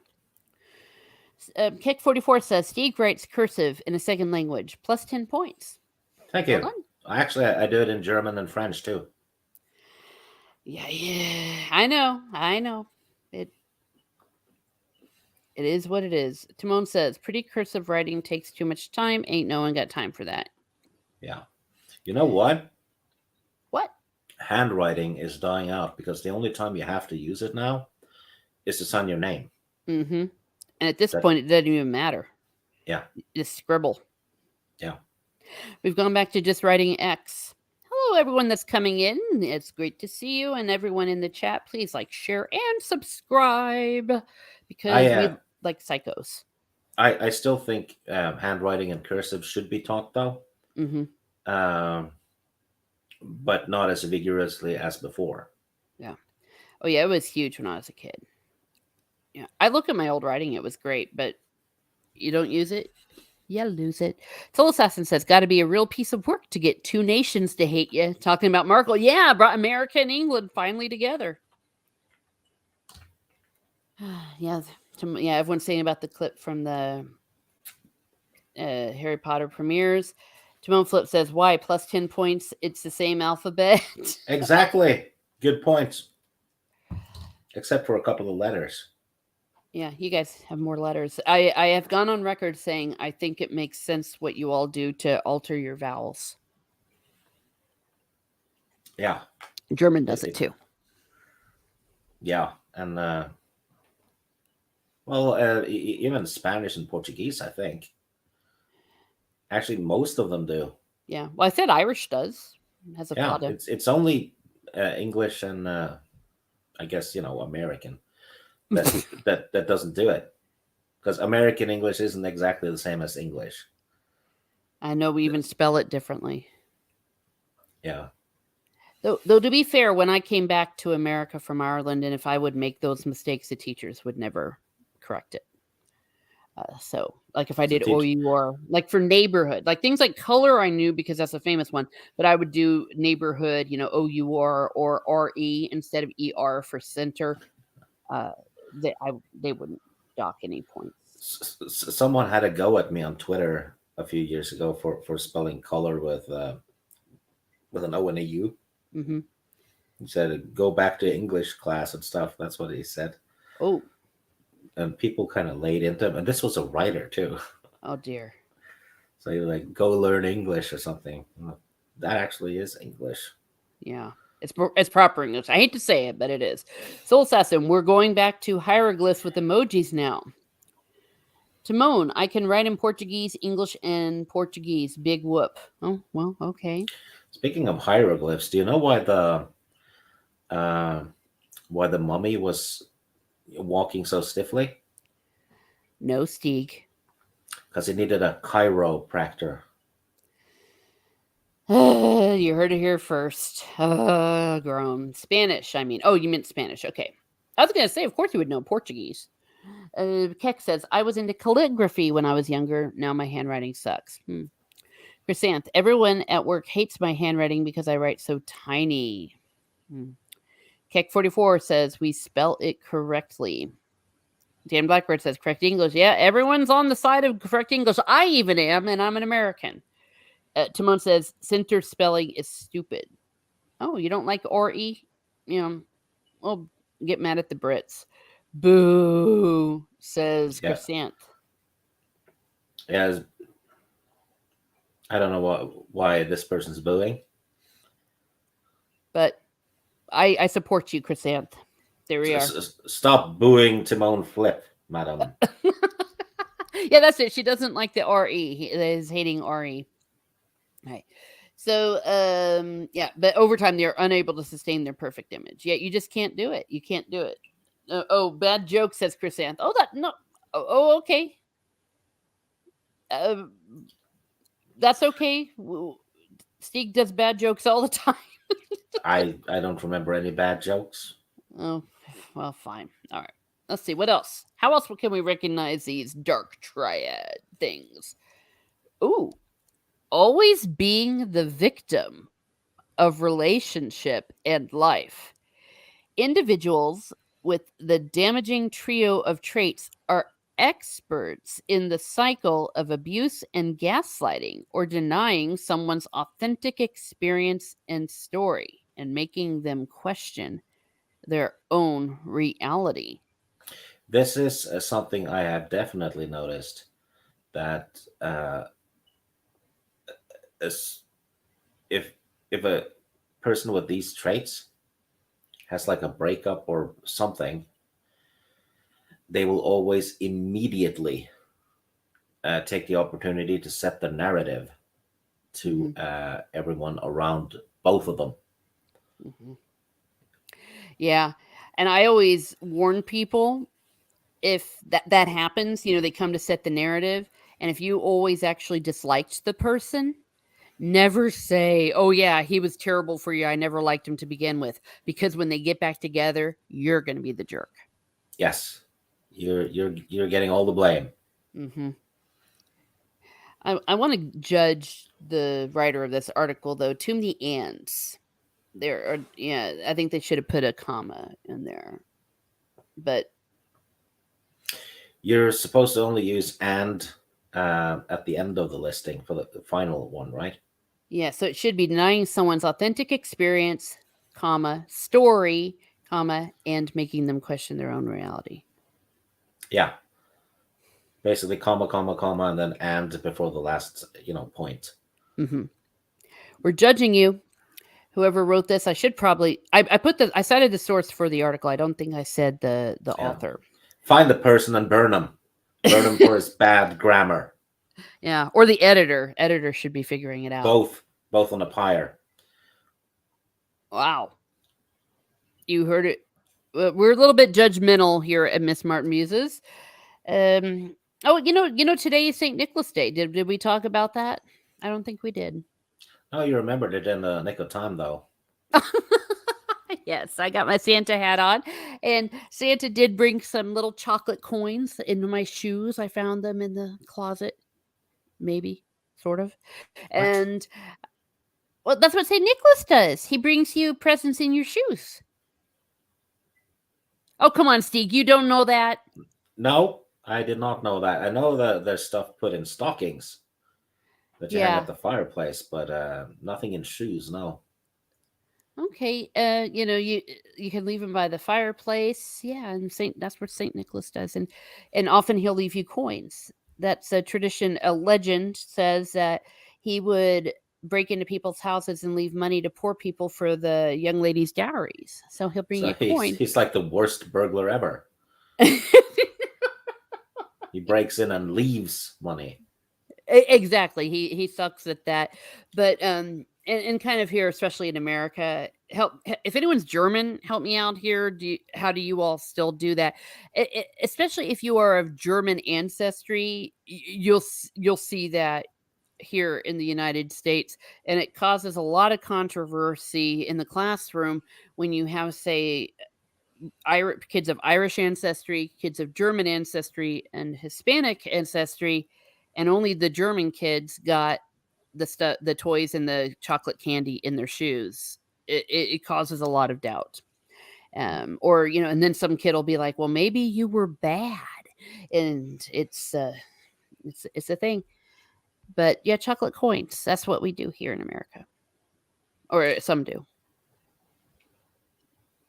S1: Kick44 says Steve writes cursive in a second language, plus 10 points.
S2: Thank you. Actually, I do it in German and French too.
S1: Yeah, I know. It is what it is. Timon says pretty cursive writing takes too much time. Ain't no one got time for that.
S2: Yeah. You know what?
S1: What?
S2: Handwriting is dying out because the only time you have to use it now is to sign your name.
S1: Mm-hmm. And at this point, it doesn't even matter.
S2: Yeah.
S1: Just scribble.
S2: Yeah.
S1: We've gone back to just writing X. Hello, everyone that's coming in. It's great to see you. And everyone in the chat, please like, share, and subscribe because we like psychos.
S2: I still think handwriting and cursive should be taught, though.
S1: Mm-hmm.
S2: But not as vigorously as before.
S1: Yeah. Oh, yeah, it was huge when I was a kid. Yeah. I look at my old writing. It was great, but you don't use it, you lose it. Soul Assassin says, got to be a real piece of work to get two nations to hate you. Talking about Markle. Yeah, brought America and England finally together. Yeah, everyone's saying about the clip from the Harry Potter premieres. Timon Flip says, why? Plus 10 points. It's the same alphabet.
S2: Exactly. Good points. Except for a couple of letters.
S1: Yeah, you guys have more letters. I have gone on record saying I think it makes sense what you all do to alter your vowels.
S2: Yeah.
S1: German does it too.
S2: Yeah. And, even Spanish and Portuguese, I think. Actually, most of them do.
S1: Yeah. Well, I said Irish does. Has a lot of...
S2: It's only English and, I guess, American that doesn't do it. Because American English isn't exactly the same as English.
S1: I know we even spell it differently.
S2: Yeah.
S1: Though to be fair, when I came back to America from Ireland, and if I would make those mistakes, the teachers would never correct it. So, like if I did OUR, like for neighborhood, like things like color, I knew because that's a famous one. But I would do neighborhood, OUR or RE instead of ER for center. They wouldn't dock any points.
S2: Someone had a go at me on Twitter a few years ago for spelling color with an O and a U.
S1: Mm-hmm.
S2: He said, "Go back to English class and stuff." That's what he said.
S1: Oh.
S2: And people kind of laid into him, and this was a writer too.
S1: Oh dear.
S2: So you're like, "Go learn English" or something. That actually is English.
S1: Yeah. It's proper English. I hate to say it, but it is. Soul Assassin, we're going back to hieroglyphs with emojis now. Timon, I can write in Portuguese, English, and Portuguese. Big whoop. Oh, well, okay.
S2: Speaking of hieroglyphs, do you know why the uh, why the mummy was walking so stiffly?
S1: No, Stieg.
S2: Because he needed a chiropractor.
S1: You heard it here first. Groan. Spanish, I mean. Oh, you meant Spanish. Okay. I was going to say, of course you would know Portuguese. Keck says, I was into calligraphy when I was younger. Now my handwriting sucks. Chrysanth, everyone at work hates my handwriting because I write so tiny. Keck44 says, we spell it correctly. Dan Blackbird says, correct English. Yeah, everyone's on the side of correct English. I even am, and I'm an American. Timon says, center spelling is stupid. Oh, you don't like R-E? You know, well, get mad at the Brits. Boo, says
S2: Yeah,
S1: Chrysanth.
S2: yeah. I don't know why this person's booing.
S1: But I support you, Chrysanth. There we are.
S2: Stop booing Timon Flip, madam.
S1: Yeah, that's it. She doesn't like the R-E. He is hating R-E. Right. So, yeah, but over time they're unable to sustain their perfect image. Yeah, you just can't do it. You can't do it. Oh, bad joke, says Chrysanth. Oh, that, no. Oh, okay. Uh, that's okay. Stieg does bad jokes all the time.
S2: I don't remember any bad jokes.
S1: Oh, well, fine. All right. Let's see. What else? How else can we recognize these dark triad things? Ooh, always being the victim of relationship and life. Individuals with the damaging trio of traits are experts in the cycle of abuse and gaslighting or denying someone's authentic experience and story and making them question their own reality.
S2: This is something I have definitely noticed that is- if a person with these traits has like a breakup or something, they will always immediately take the opportunity to set the narrative to
S1: Mm-hmm.
S2: everyone around both of them.
S1: Mm-hmm. Yeah. And I always warn people if that happens, they come to set the narrative. And if you always actually disliked the person, never say, "Oh yeah, he was terrible for you. I never liked him to begin with." Because when they get back together, you're going to be the jerk.
S2: Yes, you're getting all the blame.
S1: Hmm. I want to judge the writer of this article though. Too many ands. There are, yeah. I think they should have put a comma in there. But
S2: You're supposed to only use and at the end of the listing for the final one, right?
S1: yeah, so it should be denying someone's authentic experience, comma, story, comma, and making them question their own reality.
S2: Yeah, basically comma, comma, comma, and then and before the last point.
S1: Hmm. We're judging you. Whoever wrote this, I should probably I cited the source for the article. I don't think I said the
S2: Yeah,
S1: author.
S2: find the person and burn him. Burn him for his bad grammar.
S1: Yeah, or the editor. Editor should be figuring it out.
S2: Both on a pyre.
S1: Wow, you heard it. We're a little bit judgmental here at Miss Martin Muses. Um. Oh, today is St. Nicholas Day. Did we talk about that? I don't think we did.
S2: Oh, you remembered it in the nick of time, though.
S1: Yes, I got my Santa hat on, and Santa did bring some little chocolate coins into my shoes. I found them in the closet, maybe, sort of.
S2: What?
S1: And well, that's what St. Nicholas does. He brings you presents in your shoes. Oh, come on, Steve. You don't know that?
S2: No, I did not know that. I know that there's stuff put in stockings that you hang
S1: Yeah.
S2: at the fireplace, but nothing in shoes. No.
S1: Okay. You can leave them by the fireplace. Yeah, and that's what Saint Nicholas does, and often he'll leave you coins. That's a tradition. A legend says that he would break into people's houses and leave money to poor people for the young ladies' dowries. So he'll bring
S2: So
S1: you a coin.
S2: he's like the worst burglar ever. He breaks in and leaves money.
S1: Exactly. He sucks at that. But and kind of here, especially in America, help if anyone's German, help me out here. How do you all still do that? Especially if you are of German ancestry, you'll see that here in the United States, and it causes a lot of controversy in the classroom when you have, say, kids of Irish ancestry, kids of German ancestry, and Hispanic ancestry, and only the German kids got the toys and the chocolate candy in their shoes. It causes a lot of doubt. Or and then some kid will be like, "Well, maybe you were bad," and it's a thing. But yeah, chocolate coins. That's what we do here in America, or some do.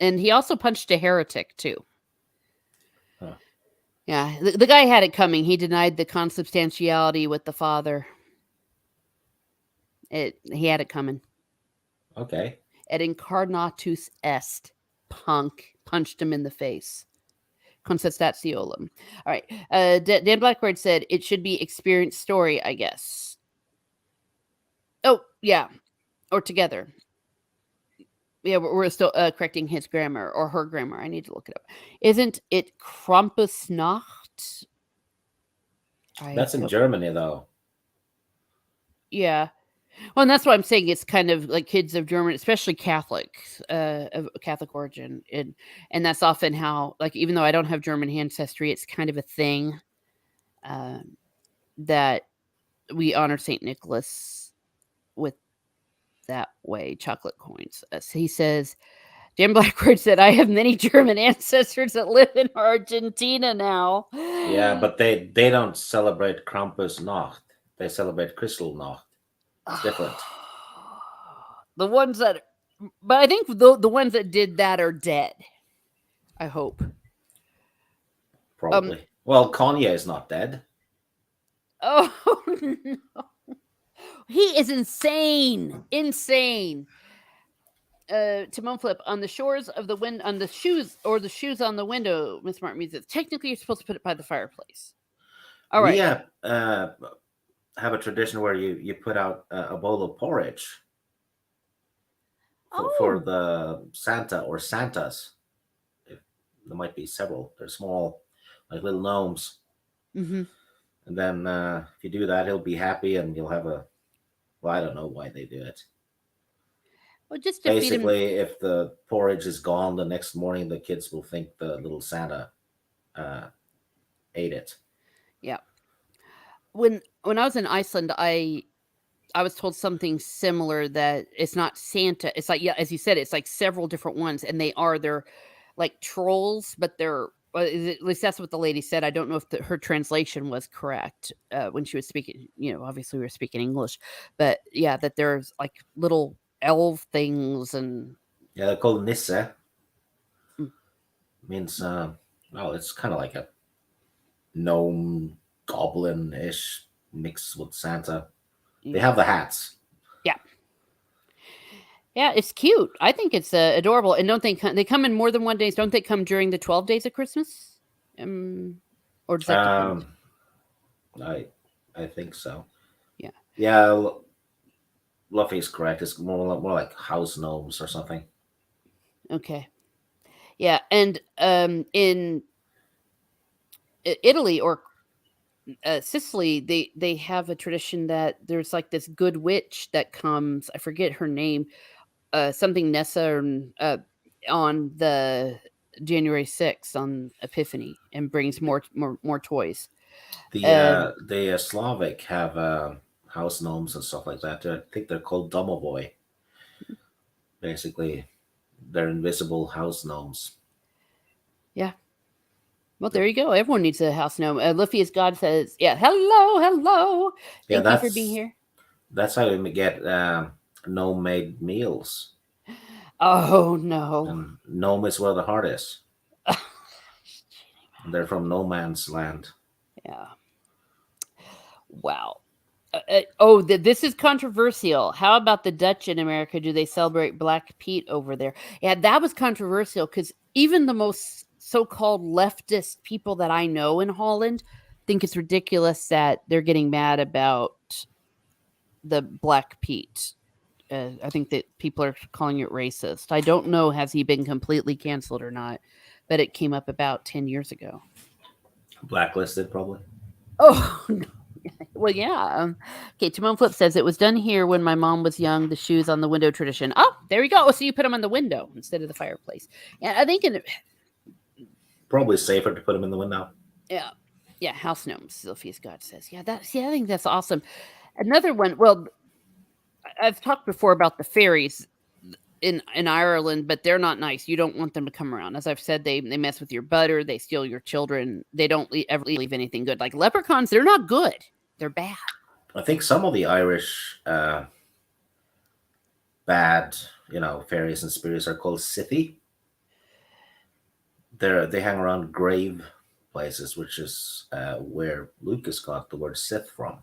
S1: And he also punched a heretic too.
S2: Huh.
S1: Yeah, the guy had it coming. He denied the consubstantiality with the Father. He had it coming.
S2: Okay.
S1: Et incarnatus est. Punk punched him in the face. Consubstantiolum. All right. Dan Blackbird said it should be experience story, I guess. Oh yeah, or together. Yeah, we're still correcting his grammar or her grammar. I need to look it up. Isn't it Krampusnacht?
S2: That's in Germany, though.
S1: Yeah. Well, and that's what I'm saying. It's kind of like kids of German, especially Catholics, of Catholic origin, and that's often how, like, even though I don't have German ancestry, it's kind of a thing uh, that we honor Saint Nicholas with that way. Chocolate coins. He says, Dan Blackbird said, "I have many German ancestors that live in Argentina now."
S2: Yeah, but they don't celebrate Krampusnacht. They celebrate Kristallnacht. It's different.
S1: The ones that, but I think the ones that did that are dead. I hope.
S2: Probably. Well, Kanye is not dead.
S1: Oh no, he is insane, insane. Timon Flip on the shores of the wind on the shoes or the shoes on the window. Miss Martin Music. Technically, you're supposed to put it by the fireplace. All right.
S2: We have a tradition where you put out a bowl of porridge for the Santa or Santas. There might be several. They're small, like little gnomes.
S1: Mm-hmm.
S2: And then if you do that, he'll be happy, and you'll have a. Well, I don't know why they do it.
S1: Well, just to feed him.
S2: Basically, if the porridge is gone the next morning, the kids will think the little Santa ate it.
S1: Yeah. When I was in Iceland, I was told something similar, that it's not Santa. It's like, yeah, as you said, it's like several different ones, and they're like trolls, but they're, at least that's what the lady said. I don't know if her translation was correct when she was speaking. Obviously we were speaking English, but yeah, that there's like little elf things, and
S2: Yeah, they're called Nisse.
S1: Mm.
S2: Means well, it's kind of like a gnome goblin-ish mixed with Santa. They have the hats.
S1: Yeah. Yeah, it's cute. I think it's adorable. And don't they come in more than one days? Don't they come during the 12 days of Christmas? Or does that depend?
S2: I think so.
S1: Yeah.
S2: Yeah, Luffy's correct. It's more like house gnomes or something.
S1: Okay. Yeah, and in Italy or Sicily, they have a tradition that there's like this good witch that comes. I forget her name. Something Nessa, on the January 6th on Epiphany, and brings more toys.
S2: The Slavic have house gnomes and stuff like that. I think they're called domovoy. Basically, they're invisible house gnomes.
S1: Yeah. Well, there you go. Everyone needs a house gnome. Luffy as God says, "Yeah, hello. Thank you for being here."
S2: That's how we get gnome-made meals.
S1: Oh no!
S2: And gnome is where the heart is. They're from no man's land.
S1: Yeah. Wow. This is controversial. How about the Dutch in America? Do they celebrate Black Pete over there? Yeah, that was controversial because even the most so-called leftist people that I know in Holland think it's ridiculous that they're getting mad about the Black Pete. I think that people are calling it racist. I don't know has he been completely canceled or not, but it came up about 10 years ago.
S2: Blacklisted, probably.
S1: Oh, well, yeah. Okay, Timon Flip says it was done here when my mom was young. The shoes on the window tradition. Oh, there you go. So you put them on the window instead of the fireplace. Yeah, I think
S2: Probably safer to put them in the window.
S1: yeah, yeah. House gnomes. Sophia Scott says, yeah. I think that's awesome. Another one. Well, I've talked before about the fairies in Ireland, but they're not nice. You don't want them to come around. As I've said, they mess with your butter. They steal your children. They don't ever leave anything good. Like leprechauns, they're not good. They're bad.
S2: I think some of the Irish bad, fairies and spirits are called Sithy. They hang around grave places, which is where Lucas got the word Sith from.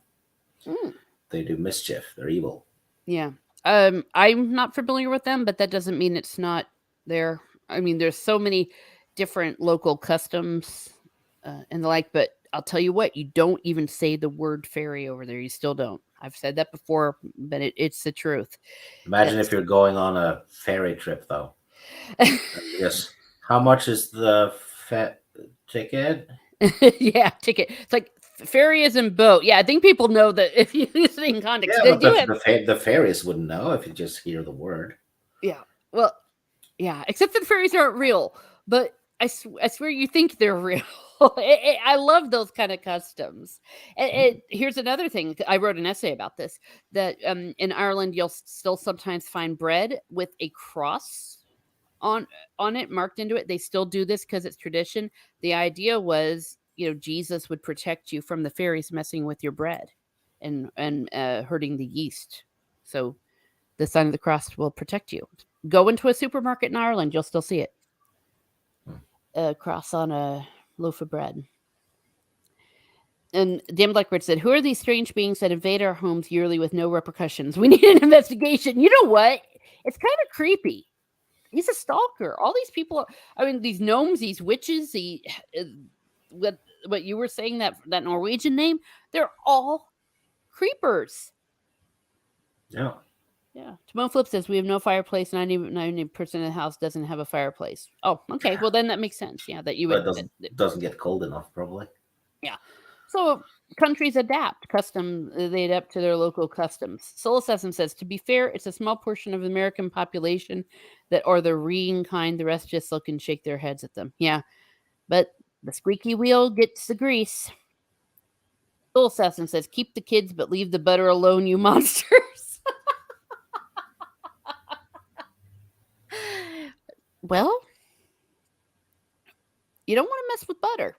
S1: Mm.
S2: They do mischief. They're evil.
S1: Yeah. I'm not familiar with them, but that doesn't mean it's not there. I mean, there's so many different local customs and the like, but I'll tell you what, you don't even say the word fairy over there. You still don't. I've said that before, but it's the truth.
S2: Imagine if you're going on a ferry trip, though. Yes. How much is the ticket?
S1: Yeah, ticket. It's like ferry is in boat. Yeah, I think people know that if you use it in context.
S2: Yeah,
S1: They
S2: but
S1: do have,
S2: the fairies wouldn't know if you just hear the word.
S1: yeah. Well, yeah, except that fairies aren't real. But I swear you think they're real. I love those kind of customs. Here's another thing. I wrote an essay about this. That in Ireland, you'll still sometimes find bread with a cross on on it marked into it. They still do this because it's tradition. The idea was, Jesus would protect you from the fairies messing with your bread and hurting the yeast. So the sign of the cross will protect you. Go into a supermarket in Ireland, you'll still see it. A cross on a loaf of bread. And Dan Blackbird said, "Who are these strange beings that invade our homes yearly with no repercussions? We need an investigation." You know what? It's kind of creepy. He's a stalker. All these people, I mean, these gnomes, these witches, what you were saying, that Norwegian name, they're all creepers.
S2: Yeah.
S1: Yeah. Timon Flip says we have no fireplace. 90% of the house doesn't have a fireplace. Oh, okay. Well, then that makes sense. Yeah, that you
S2: But
S1: would.
S2: it doesn't get cold enough, probably.
S1: Yeah. So countries adapt they adapt to their local customs. Soul Assassin says, to be fair, it's a small portion of the American population that are the reeing kind. The rest just look and shake their heads at them. Yeah. But the squeaky wheel gets the grease. Soul Assassin says, keep the kids, but leave the butter alone, you monsters. Well, you don't want to mess with butter.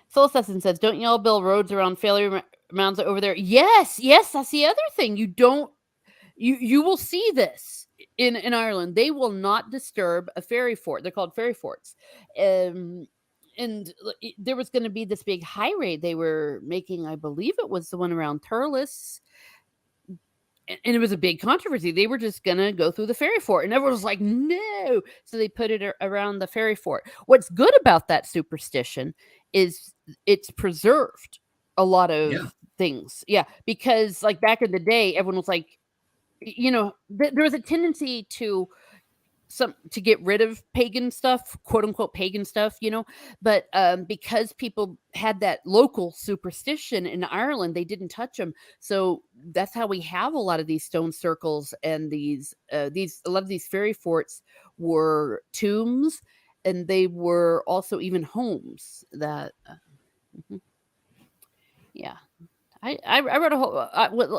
S1: Soul Assassin says, don't y'all build roads around failure mounds over there? Yes, that's the other thing. You will see this in Ireland. They will not disturb a fairy fort. They're called fairy forts. And there was going to be this big high raid they were making. I believe it was the one around Turles. And it was a big controversy. They were just going to go through the fairy fort. And everyone was like, no. So they put it around the fairy fort. What's good about that superstition is it's preserved a lot of things. Yeah. Because like back in the day, everyone was like, there was a tendency to get rid of pagan stuff, quote unquote pagan stuff, but because people had that local superstition in Ireland, they didn't touch them. So that's how we have a lot of these stone circles and a lot of these fairy forts were tombs, and they were also even homes that yeah. I wrote a whole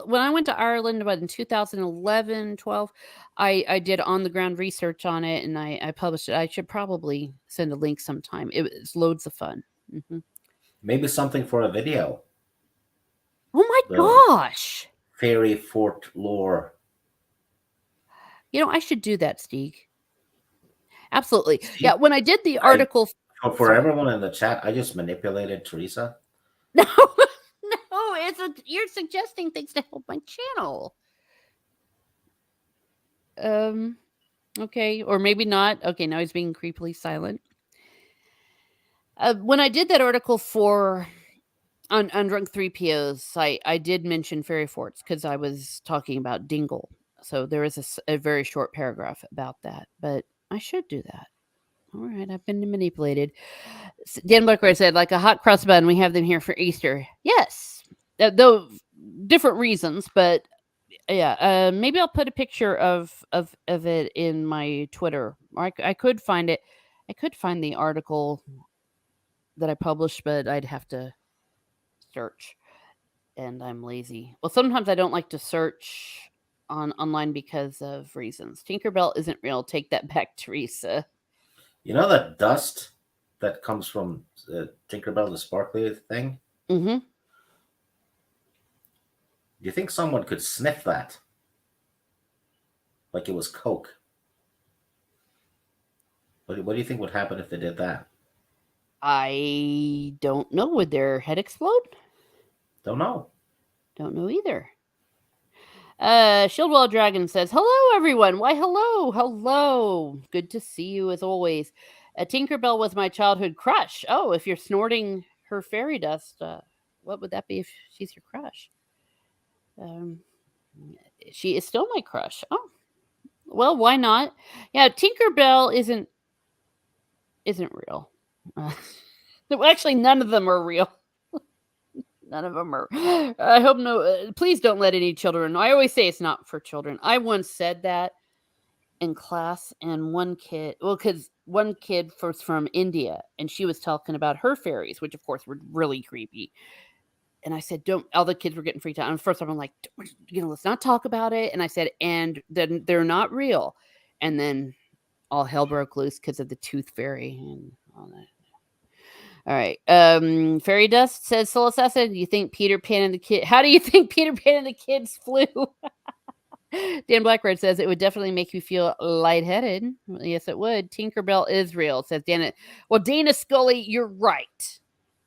S1: when I went to Ireland about in 2011, 12, I did on the ground research on it, and I published it. I should probably send a link sometime. It's loads of fun. Mm-hmm.
S2: Maybe something for a video.
S1: Oh my gosh!
S2: Fairy fort lore.
S1: I should do that, Steve. Absolutely. Steve, yeah, when I did the article
S2: for everyone in the chat, I just manipulated Teresa.
S1: No. You're suggesting things to help my channel. Okay, or maybe not. Okay, now he's being creepily silent. When I did that article on Drunk 3POs, I did mention fairy forts because I was talking about Dingle. So there is a very short paragraph about that, but I should do that. All right, I've been manipulated. Dan Blackbird said, like a hot cross bun, we have them here for Easter. Yes, though different reasons, but yeah. Maybe I'll put a picture of it in my Twitter. Or I could find it. I could find the article that I published, but I'd have to search, and I'm lazy. Well, sometimes I don't like to search on online because of reasons. Tinkerbell isn't real. Take that back, Teresa.
S2: You know that dust that comes from Tinkerbell, the sparkly thing?
S1: Mm-hmm.
S2: Do you think someone could sniff that like it was Coke? What do you think would happen if they did that?
S1: I don't know. Would their head explode?
S2: Don't know.
S1: Don't know either. Shieldwell Dragon says, "Hello, everyone. Why, hello, hello. Good to see you as always. Tinkerbell was my childhood crush. Oh, if you're snorting her fairy dust, what would that be if she's your crush? Um, she is still my crush. Oh, well, why not? Yeah, Tinkerbell isn't real. Uh, well, actually, none of them are real. None of them are. I hope no. Please don't let any children know. I always say it's not for children. I once said that in class, and one kid, well, because one kid was from India, and she was talking about her fairies, which of course were really creepy. And I said, "Don't." All the kids were getting freaked out. And first, I'm like, let's not talk about it. And I said, "And then they're not real." And then all hell broke loose because of the tooth fairy and all that. All right. Fairy Dust says, Soul Assassin, do you think Peter Pan and the kid? How do you think Peter Pan and the kids flew? Dan Blackbird says it would definitely make you feel lightheaded. Well, yes, it would. Tinkerbell is real, says Dana. Well, Dana Scully, you're right.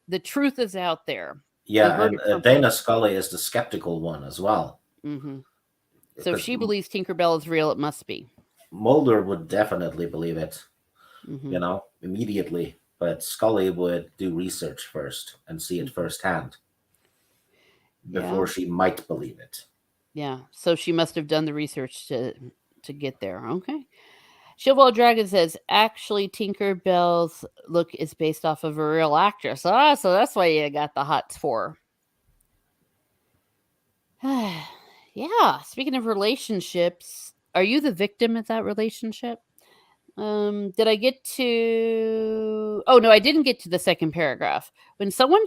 S1: The truth is out there. We
S2: Yeah,
S1: heard
S2: and
S1: it from
S2: Dana Scully is the skeptical one as well.
S1: Mm-hmm. So if
S2: Because
S1: she believes Tinkerbell is real, it must be.
S2: Mulder would definitely believe it,
S1: Mm-hmm.
S2: immediately. But Scully would do research first and see it
S1: Mm-hmm.
S2: firsthand
S1: Yeah.
S2: before she might believe it.
S1: Yeah. So she must have done the research to get there. Okay. Shieldwall Dragon says, actually, Tinkerbell's look is based off of a real actress. Ah, so that's why you got the hots for. Yeah. Speaking of relationships, are you the victim of that relationship? Did I get to? Oh no, I didn't get to the second paragraph. When someone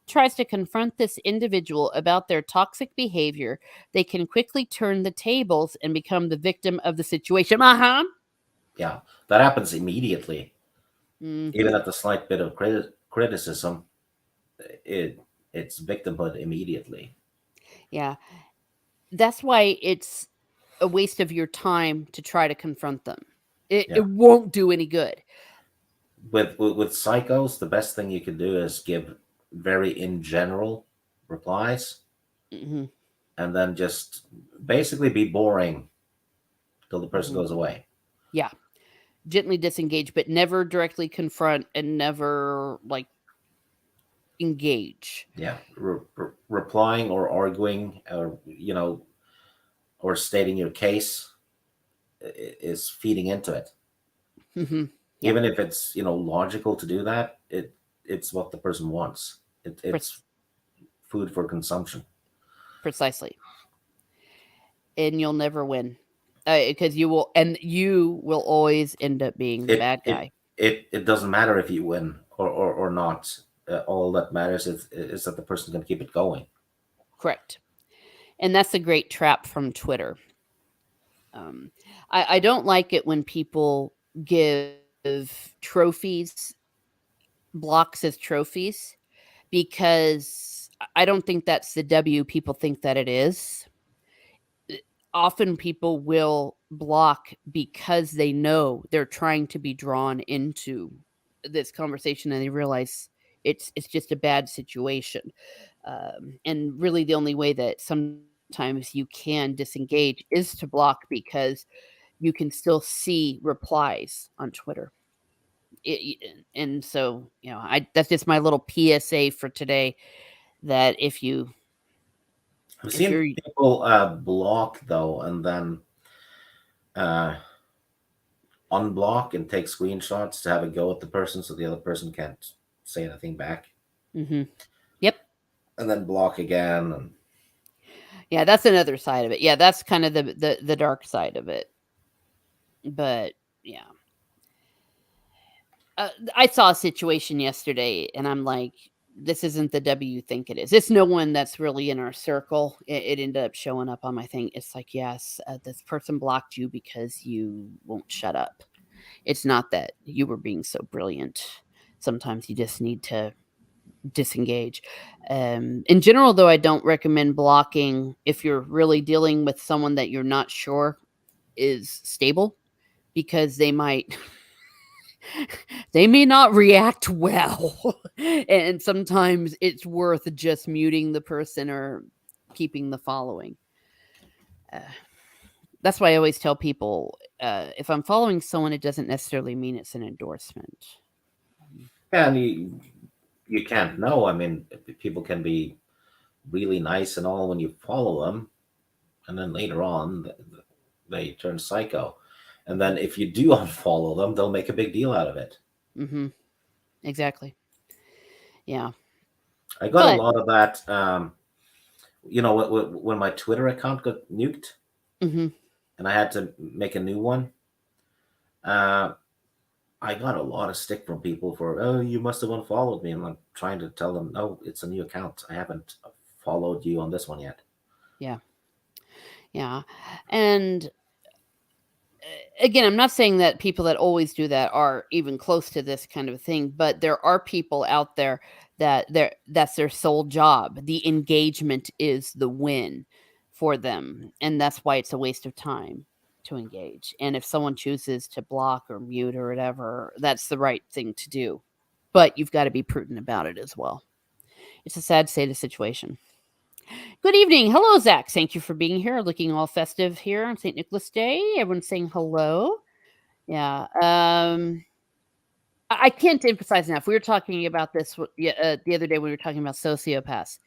S1: tries to confront this individual about their toxic behavior, they can quickly turn the tables and become the victim of the situation. Uh huh.
S2: Yeah, that happens immediately.
S1: Mm-hmm.
S2: Even at the slight bit of criticism, it it's victimhood immediately.
S1: Yeah. That's why it's a waste of your time to try to confront them. It
S2: Yeah,
S1: won't do any good.
S2: with psychos, the best thing you can do is give very in general replies,
S1: Hmm.
S2: and then just basically be boring till the person
S1: Hmm.
S2: goes away.
S1: Yeah. Gently disengage, but never directly confront and never like engage.
S2: Yeah, replying or arguing, or or stating your case is feeding into it.
S1: Hmm. Yeah.
S2: Even if it's logical to do that, it's what the person wants.
S1: Pre-
S2: It's food for consumption.
S1: precisely. And you'll never win because you will always end up being the
S2: It
S1: bad
S2: it
S1: guy.
S2: it doesn't matter if you win or not. All that matters is that the person can keep it going.
S1: Correct. And that's a great trap from Twitter. Um, I don't like it when people give trophies, blocks as trophies, because I don't think that's the W people think that it is. Often people will block because they know they're trying to be drawn into this conversation and they realize it's just a bad situation. And really, the only way that sometimes you can disengage is to block because you can still see replies on Twitter. And so, I that's just my little PSA for today. That
S2: I've
S1: if
S2: seen
S1: you're
S2: people block though, and then uh, unblock and take screenshots to have a go at the person so the other person can't say anything back,
S1: Mm-hmm. Yep.
S2: and then block again. And
S1: Yeah, that's another side of it. Yeah, that's kind of the dark side of it. But yeah, I saw a situation yesterday, and I'm like, this isn't the W you think it is. It's no one that's really in our circle. It ended up showing up on my thing. It's like, yes, this person blocked you because you won't shut up. It's not that you were being so brilliant. Sometimes you just need to disengage. In general, though, I don't recommend blocking if you're really dealing with someone that you're not sure is stable, because they might they may not react well. And sometimes it's worth just muting the person or keeping the following. Uh, that's why I always tell people, if I'm following someone, it doesn't necessarily mean it's an endorsement.
S2: yeah, and you can't know. I mean, people can be really nice and all when you follow them, and then later on they turn psycho. And then if you do unfollow them, they'll make a big deal out of it.
S1: Mm-hmm. Exactly. Yeah.
S2: I got a
S1: But
S2: lot of that. When my Twitter account got nuked
S1: mm-hmm.
S2: and I had to make a new one, uh, I got a lot of stick from people for, oh, you must have unfollowed me. And I'm trying to tell them, no, it's a new account. I haven't followed you on this one yet.
S1: Yeah. Yeah. And again, I'm not saying that people that always do that are even close to this kind of thing, but there are people out there that's their sole job. The engagement is the win for them, and that's why it's a waste of time to engage. And if someone chooses to block or mute or whatever, that's the right thing to do. But you've got to be prudent about it as well. It's a sad state of situation. Good evening. Hello, Zach. Thank you for being here. Looking all festive here on St. Nicholas Day. Everyone's saying hello. Yeah. I can't emphasize enough. We were talking about this the other day when we were talking about sociopaths.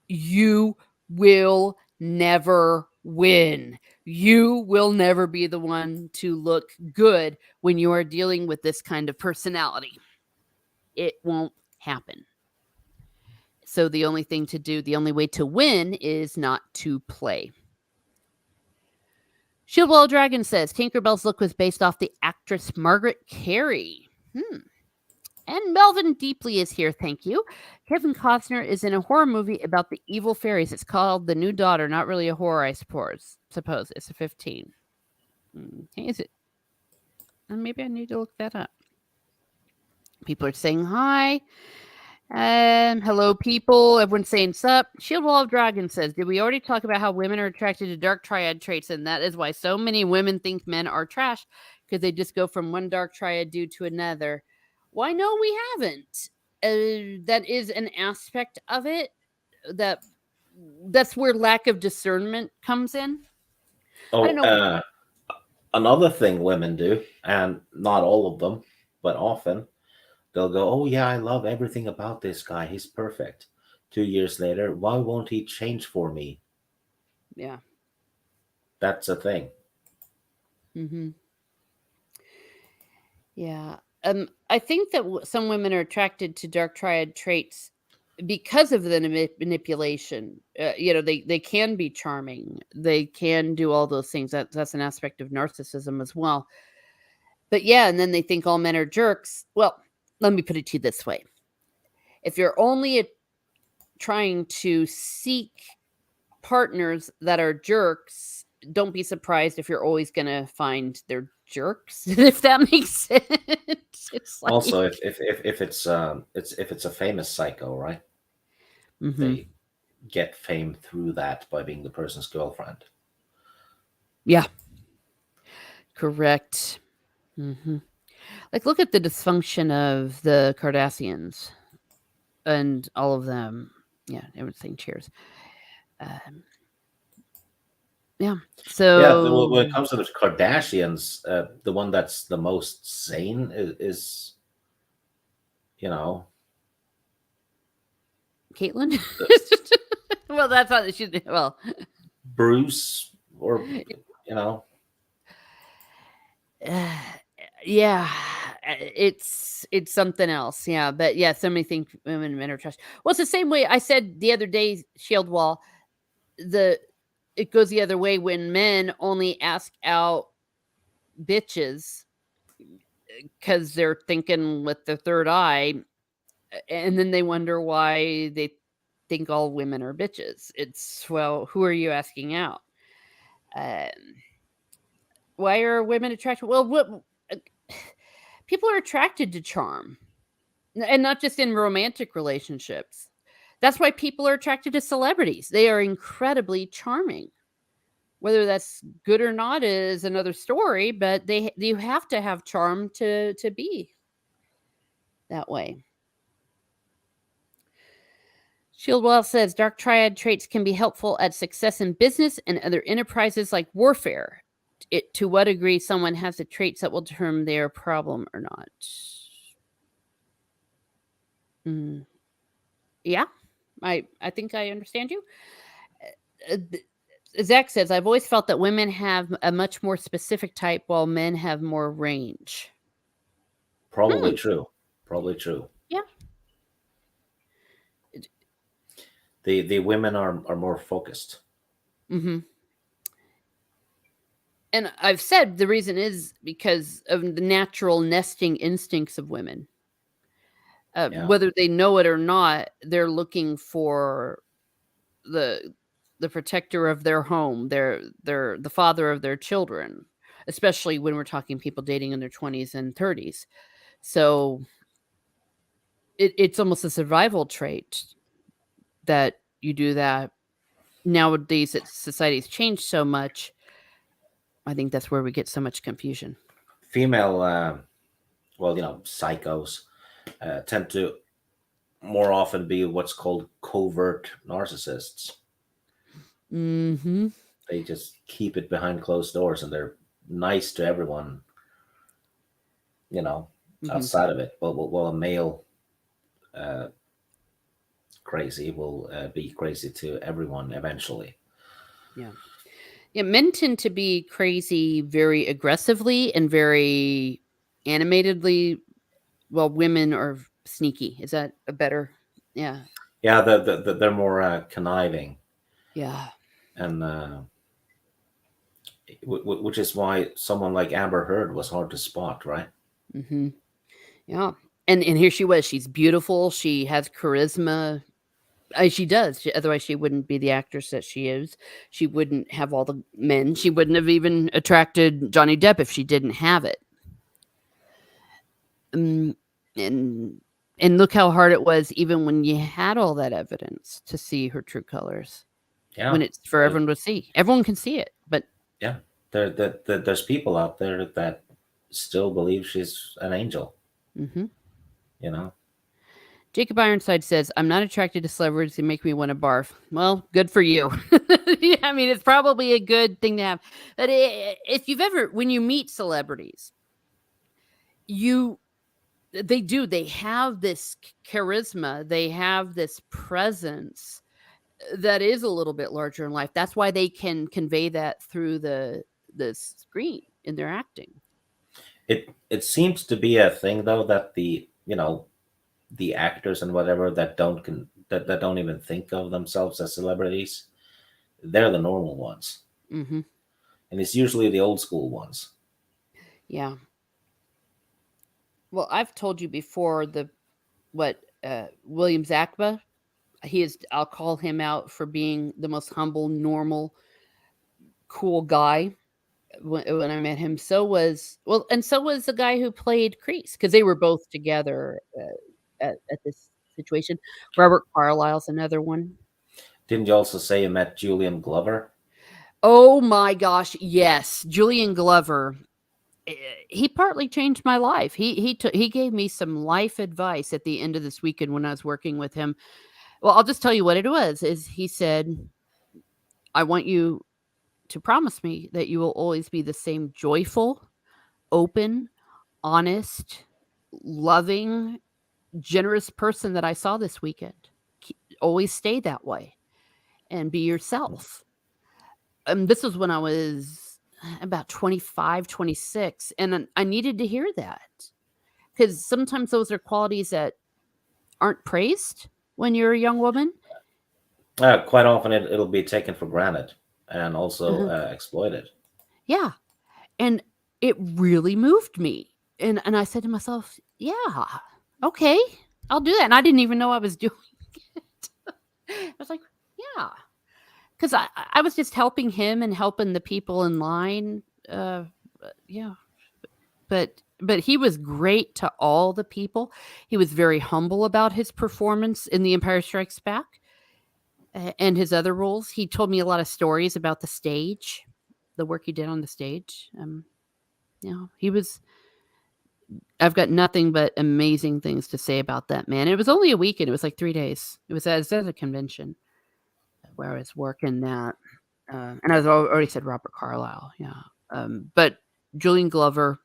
S1: You will never win. You will never be the one to look good when you are dealing with this kind of personality. It won't happen. So the only thing to do, the only way to win is not to play. Shieldwell Dragon says Tinkerbell's look was based off the actress Margaret Carey. And Melvin Deeply is here, thank you. Kevin Costner is in a horror movie about the evil fairies. It's called The New Daughter. Not really a horror, I suppose. It's a 15. Is it? Maybe I need to look that up. People are saying hi. Hello, people. Everyone's saying sup. Shield Wall of Dragon says, did we already talk about how women are attracted to dark triad traits? And that is why so many women think men are trash, because they just go from one dark triad dude to another. Why, no, we haven't. That is an aspect of it that's where lack of discernment comes in. I don't
S2: Oh,
S1: know.
S2: another thing women do, and not all of them, but often, they'll go, oh, yeah, I love everything about this guy. He's perfect. 2 years later, why won't he change for me?
S1: Yeah.
S2: That's a thing.
S1: Mm-hmm. Yeah. I think that some women are attracted to dark triad traits because of the manipulation. They can be charming. They can do all those things. That's an aspect of narcissism as well. But yeah, and then they think all men are jerks. Well, let me put it to you this way: if you're only trying to seek partners that are jerks, don't be surprised if you're always going to find they're jerks. If that makes sense. It's like,
S2: Also, if it's a famous psycho, right?
S1: mm-hmm.
S2: They get fame through that by being the person's girlfriend.
S1: Yeah, correct. Mm-hmm. Like, look at the dysfunction of the Kardashians and all of them. Yeah, everything. Cheers. Um, yeah.
S2: Yeah,
S1: So
S2: when it comes to the Kardashians, the one that's the most sane is you know,
S1: Caitlyn.
S2: the
S1: Well, that's how she. Well,
S2: Bruce, or you know,
S1: Uh, yeah, it's something else. Yeah, but yeah, so many think women and men are trash. Well, it's the same way I said the other day, Shield Wall. The It goes the other way when men only ask out bitches because they're thinking with the third eye, and then they wonder why they think all women are bitches. It's, well, who are you asking out? Um, why are women attracted? Well, what uh, people are attracted to charm, and not just in romantic relationships. That's why people are attracted to celebrities. They are incredibly charming. Whether that's good or not is another story, but you have to have charm to be that way. Shieldwell says dark triad traits can be helpful at success in business and other enterprises like warfare. To what degree someone has the traits that will determine their problem or not. Mm, yeah, I think I understand you. Zach says, I've always felt that women have a much more specific type while men have more range.
S2: Probably
S1: Hmm.
S2: true. Probably true.
S1: Yeah.
S2: The women are more focused.
S1: Mm-hmm. And I've said the reason is because of the natural nesting instincts of women.
S2: Yeah.
S1: Whether they know it or not, they're looking for the the protector of their home, their the father of their children, especially when we're talking people dating in their 20s and 30s. So it's almost a survival trait that you do that. Nowadays that society's changed so much, I think that's where we get so much confusion.
S2: Female, well, psychos tend to more often be what's called covert narcissists.
S1: Mm-hmm.
S2: They just keep it behind closed doors and they're nice to everyone, you know,
S1: Mm-hmm.
S2: outside of it. But while a male uh, crazy will be crazy to everyone eventually.
S1: Yeah. Yeah, men tend to be crazy very aggressively and very animatedly, while women are sneaky. Is that a better? Yeah.
S2: Yeah, they're more conniving,
S1: Yeah.
S2: and which is why someone like Amber Heard was hard to spot, right?
S1: Mm-hmm. Yeah. And here she was. She's beautiful. She has charisma. She does. Otherwise, she wouldn't be the actress that she is. She wouldn't have all the men. She wouldn't have even attracted Johnny Depp if she didn't have it. Um, and and look how hard it was, even when you had all that evidence, to see her true colors.
S2: Yeah,
S1: When it's for
S2: uh,
S1: everyone to see, everyone can see it. But
S2: yeah. There's people out there that still believe she's an angel.
S1: mhm.
S2: You know,
S1: Jacob Ironside says, "I'm not attracted to celebrities who make me want to barf." Well, good for you. Yeah, I mean, it's probably a good thing to have. But if you've ever, when you meet celebrities, you they have this charisma, they have this presence that is a little bit larger in life. That's why they can convey that through the screen in their acting.
S2: it seems to be a thing though that the actors and whatever that that don't even think of themselves as celebrities, they're the normal ones,
S1: Hmm.
S2: and it's usually the old school ones.
S1: Yeah. Well, I've told you before what William Zakba. He is. I'll call him out for being the most humble, normal, cool guy when I met him. So was the guy who played Crease, because they were both together at this situation. Robert Carlyle's another one.
S2: Didn't you also say you met Julian Glover?
S1: Oh my gosh, yes, Julian Glover. eh, He partly changed my life. He gave me some life advice at the end of this weekend when I was working with him. Well, I'll just tell you what it was. Is he said, "I want you to promise me that you will always be the same joyful, open, honest, loving, generous person that I saw this weekend. Always stay that way and be yourself." This was when I was about 25, 26, and I needed to hear that because sometimes those are qualities that aren't praised when you're a young woman.
S2: Quite often it'll be taken for granted and also
S1: Uh-huh.
S2: exploited.
S1: Yeah, and it really moved me, and I said to myself, "Yeah, okay, I'll do that." And I didn't even know I was doing it. I was like, "Yeah," because I was just helping him and helping the people in line. Yeah, but he was great to all the people. He was very humble about his performance in The Empire Strikes Back and his other roles. He told me a lot of stories about the stage, the work he did on the stage. He was. I've got nothing but amazing things to say about that man. It was only a weekend. It was like 3 days. It was at a convention where I was working that, and I was already said Robert Carlyle. Yeah, but Julian Glover.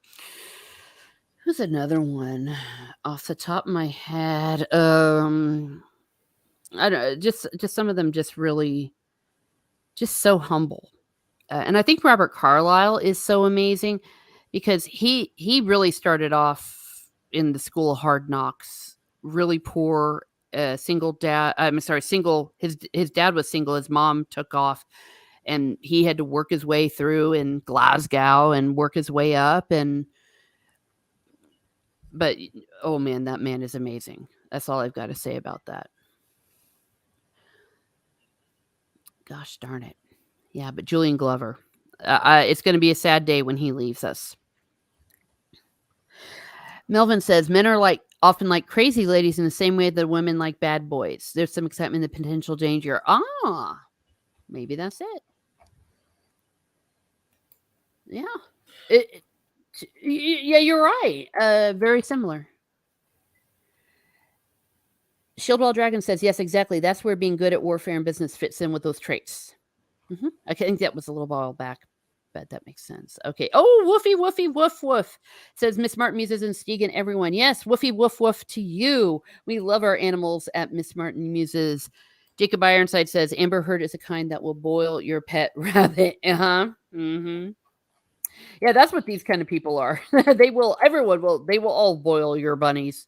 S1: Who's another one off the top of my head? I don't know, just some of them just really just so humble. And I think Robert Carlyle is so amazing because he really started off in the school of hard knocks, really poor, single dad. I'm sorry, single. His dad was single. His mom took off, and he had to work his way through in Glasgow and work his way up. But oh man, that man is amazing. That's all I've got to say about that. Gosh darn it. Yeah, but Julian Glover. It's going to be a sad day when he leaves us. Melvin says men are often like crazy ladies in the same way that women like bad boys. There's some excitement in the potential danger. Maybe that's it. Yeah. Yeah, you're right. Very similar. Shieldwall Dragon says, yes, exactly. That's where being good at warfare and business fits in with those traits. I think that was a little while back, but that makes sense. Okay. Oh, woofy, woofy, woof, woof, says Miss Martin Muses and Stegan, everyone. Yes, woofy, woof, woof to you. We love our animals at Miss Martin Muses. Jacob Ironside says, Amber Heard is a kind that will boil your pet rabbit. Uh-huh. Mm-hmm. Yeah, that's what these kind of people are. They will all boil your bunnies.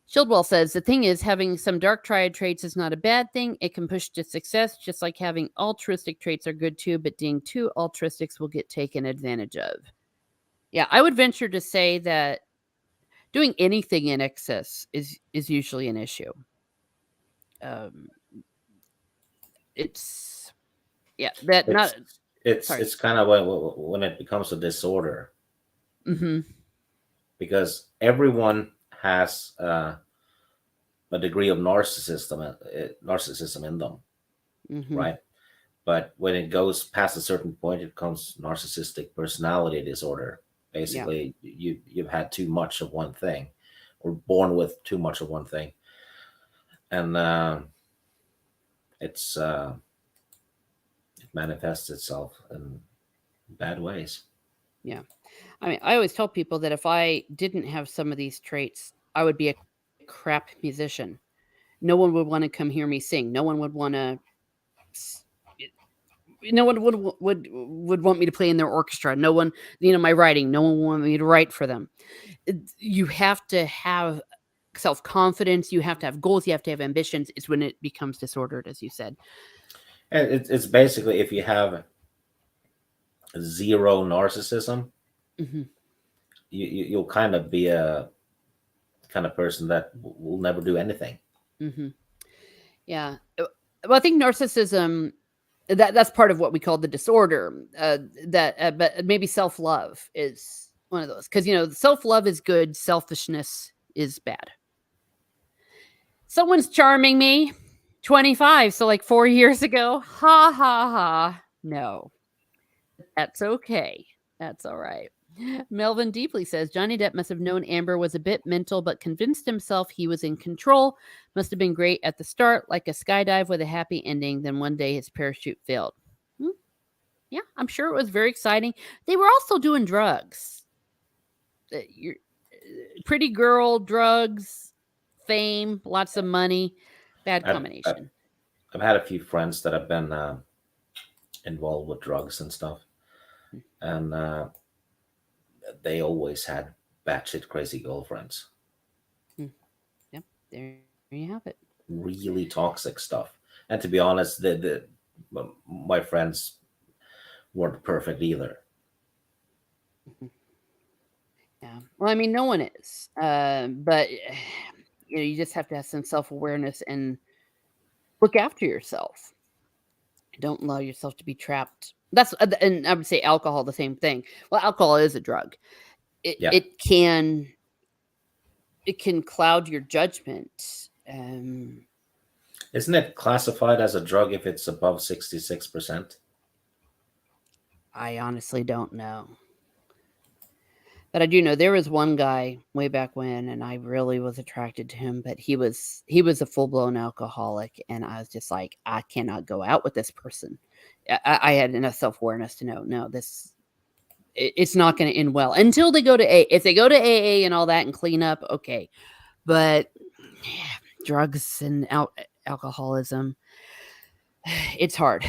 S1: Shieldwell says the thing is, having some dark triad traits is not a bad thing. It can push to success, just like having altruistic traits are good too, but being too altruistics will get taken advantage of. Yeah, I would venture to say that doing anything in excess is usually an issue. Um, it's yeah, that not
S2: It's
S1: sorry.
S2: it's kind of when it becomes a disorder,
S1: Mm-hmm.
S2: because everyone has a degree of narcissism in them,
S1: Mm-hmm.
S2: right? But when it goes past a certain point, it becomes narcissistic personality disorder.
S1: Yeah.
S2: Basically, you've had too much of one thing, or born with too much of one thing, and it's it manifests itself in bad ways.
S1: Yeah. I mean, I always tell people that if I didn't have some of these traits, I would be a crap musician. No one would want to come hear me sing. No one would want to. No one would want me to play in their orchestra. No one, my writing. No one wanted me to write for them. You have to have self confidence. You have to have goals. You have to have ambitions. It's when it becomes disordered, as you said.
S2: And it's basically, if you have zero narcissism,
S1: Hmm.
S2: you'll kind of be a kind of person that will never do anything.
S1: Hmm. Yeah. Well, I think narcissism that's part of what we call the disorder. But maybe self love is one of those because self love is good, selfishness is bad. Someone's charming me. 25, so like 4 years ago. Ha ha ha. No, that's okay. That's all right. Melvin Deeply says Johnny Depp must have known Amber was a bit mental, but convinced himself he was in control. Must have been great at the start, like a skydive with a happy ending. Then one day his parachute failed. Hmm? Yeah, I'm sure it was very exciting. They were also doing drugs. Pretty girl, drugs, fame, lots of money. Bad
S2: I've, I've,
S1: combination.
S2: I've had a few friends that have been involved with drugs and stuff, and they always had batshit crazy girlfriends,
S1: Mm. Yep, there you have it.
S2: really toxic stuff. And to be honest, my friends weren't perfect either.
S1: Mhm. Yeah. Well, I mean, no one is, but you just have to have some self awareness and look after yourself. Don't allow yourself to be trapped. And I would say alcohol, the same thing. Well, alcohol is a drug. It
S2: Yeah,
S1: it can it can cloud your judgment.
S2: isn't it classified as a drug if it's above 66%?
S1: I honestly don't know. But I do know there was one guy way back when, and I really was attracted to him. But he was a full blown alcoholic, and I was just like, I cannot go out with this person. I had enough self awareness to know, no, it's not going to end well until they go to A. If they go to AA and all that and clean up, okay. But yeah, drugs and alcoholism, it's hard.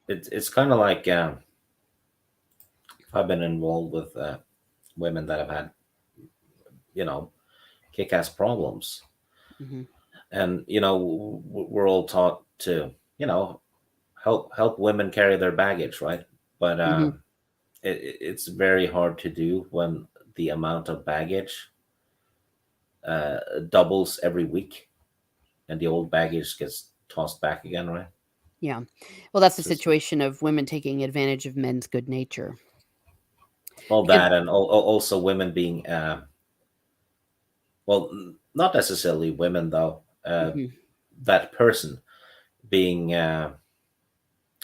S2: It's kind of like I've been involved with women that have had, you know, kick-ass problems,
S1: Hmm.
S2: and we're all taught to, you know, help women carry their baggage, right? But
S1: Hmm.
S2: it's very hard to do when the amount of baggage uh, doubles every week, and the old baggage gets tossed back again, right?
S1: Yeah. Well, that's the
S2: It's just
S1: situation of women taking advantage of men's good nature.
S2: all
S1: Because
S2: that, and also women being, well, not necessarily women though.
S1: mhm,
S2: That person being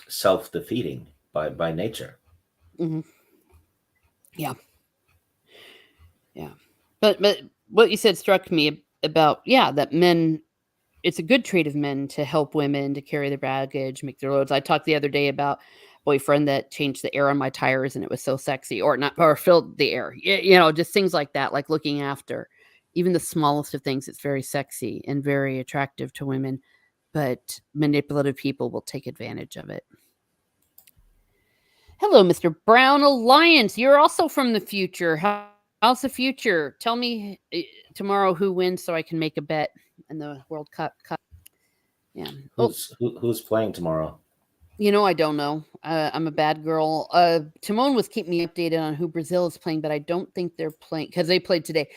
S2: self-defeating by nature.
S1: mhm, yeah, yeah. But what you said struck me about, yeah, that men, it's a good trait of men to help women to carry their baggage, make their loads. I talked the other day about boyfriend that changed the air on my tires and it was so sexy, or not, or filled the air. Just things like that, like looking after. Even the smallest of things, it's very sexy and very attractive to women, but manipulative people will take advantage of it. Hello, Mr. Brown Alliance. You're also from the future. How's the future? Tell me tomorrow who wins so I can make a bet in the World Cup. Yeah. Oh,
S2: Who's playing tomorrow?
S1: I don't know. I'm a bad girl. Timon was keeping me updated on who Brazil is playing, but I don't think they're playing because they played today.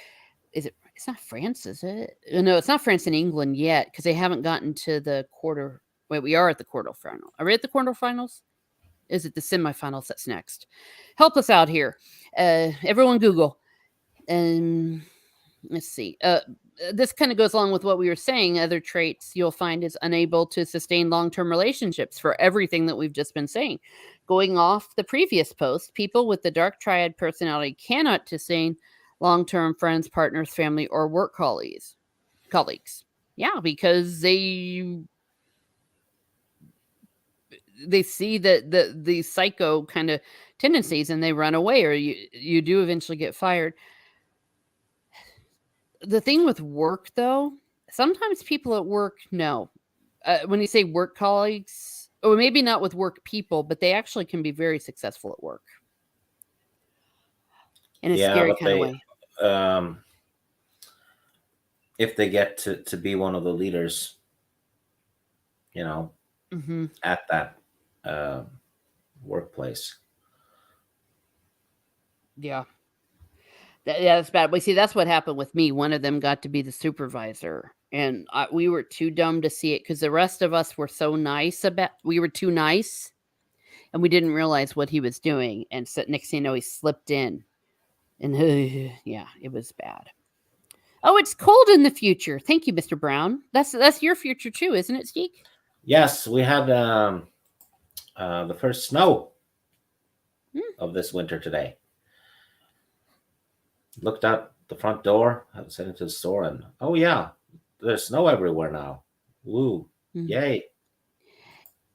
S1: Is it? It's not France, is it? No, it's not France and England yet because they haven't gotten to the quarter. Wait, we are at the quarterfinal. Are we at the quarterfinals? Is it the semifinals that's next? Help us out here. Everyone Google. And let's see. This kind of goes along with what we were saying. Other traits you'll find is unable to sustain long term relationships for everything that we've just been saying. Going off the previous post, people with the dark triad personality cannot sustain long term friends, partners, family, or work colleagues. Colleagues. Yeah, because they see that the psycho kind of tendencies and they run away, or you do eventually get fired. The thing with work though, sometimes people at work know, when you say work colleagues, or maybe not with work people, but they actually can be very successful at work in a
S2: Yeah,
S1: scary
S2: but
S1: kind of way.
S2: um, if they get to be one of the leaders, you know,
S1: Hmm.
S2: at that uh, workplace.
S1: Yeah. Yeah, that's bad. But see, that's what happened with me. One of them got to be the supervisor, and we were too dumb to see it because the rest of us were so nice about. We were too nice, and we didn't realize what he was doing. And so next thing you know, he slipped in, and yeah, it was bad. Oh, it's cold in the future. Thank you, Mr. Brown. That's your future too, isn't it, Steek?
S2: Yes, we had the first snow
S1: Hmm.
S2: of this winter today. Looked out the front door. I was heading to the store, and oh yeah, there's snow everywhere now. Woo!
S1: Mhm.
S2: Yay!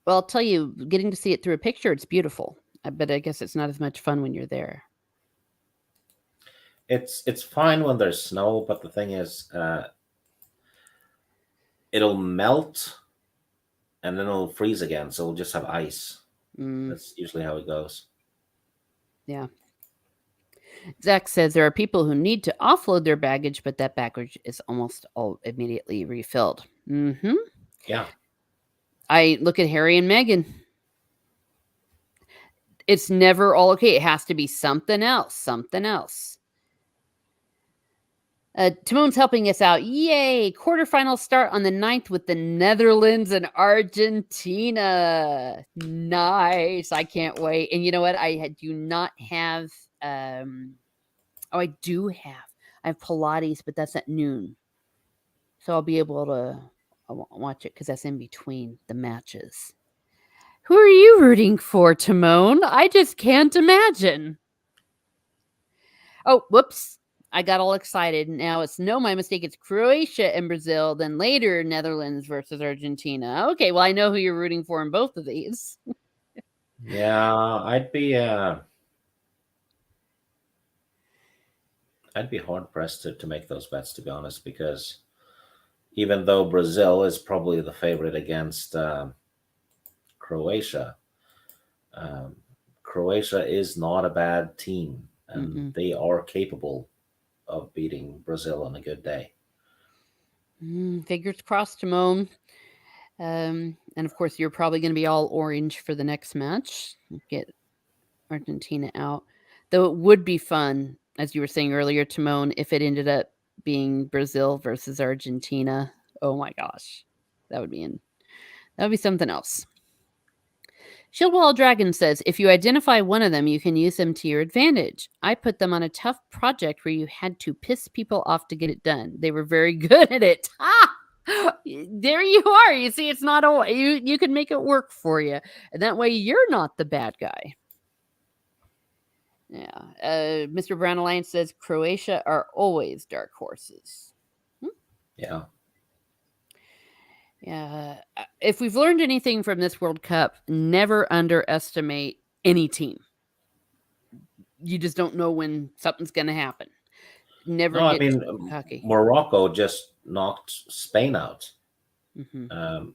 S1: Well, I'll tell you, getting to see it through a picture, it's beautiful. But I guess it's not as much fun when you're there.
S2: It's fine when there's snow, but the thing is, it'll melt and then it'll freeze again, so we'll just have ice.
S1: Mm.
S2: That's usually how it goes.
S1: Yeah. Zach says there are people who need to offload their baggage, but that baggage is almost all immediately refilled. Mm-hmm.
S2: Yeah.
S1: I look at Harry and Meghan. It's never all okay. It has to be something else. Something else. Timon's helping us out. Yay! Quarterfinals start on the 9th with the Netherlands and Argentina. Nice. I can't wait. And you know what? Do not have. Oh, I do have. I have Pilates, but that's at noon. So I'll be able to watch it because that's in between the matches. Who are you rooting for, Timon? I just can't imagine. Oh, whoops. I got all excited. Now it's no, my mistake. It's Croatia and Brazil, then later Netherlands versus Argentina. Okay, well, I know who you're rooting for in both of these.
S2: Yeah, I'd be hard pressed to make those bets, to be honest, because even though Brazil is probably the favorite against Croatia, um, Croatia is not a bad team, and
S1: Mm-mm.
S2: they are capable of beating Brazil on a good day.
S1: Fingers crossed, Timon. And of course, you're probably going to be all orange for the next match. Get Argentina out. Though it would be fun, as you were saying earlier, Timon, if it ended up being Brazil versus Argentina. Oh my gosh. That would be something else. Shieldwall Dragon says, if you identify one of them, you can use them to your advantage. I put them on a tough project where you had to piss people off to get it done. They were very good at it. Ah! There you are. You see, it's not all you can make it work for you. And that way you're not the bad guy. Yeah. Mr. Brown Alliance says Croatia are always dark horses.
S2: Yeah.
S1: Yeah. If we've learned anything from this World Cup, never underestimate any team. You just don't know when something's going to happen. Never
S2: No, I
S1: get
S2: mean,
S1: too cocky.
S2: Morocco just knocked Spain out.
S1: Mm-hmm.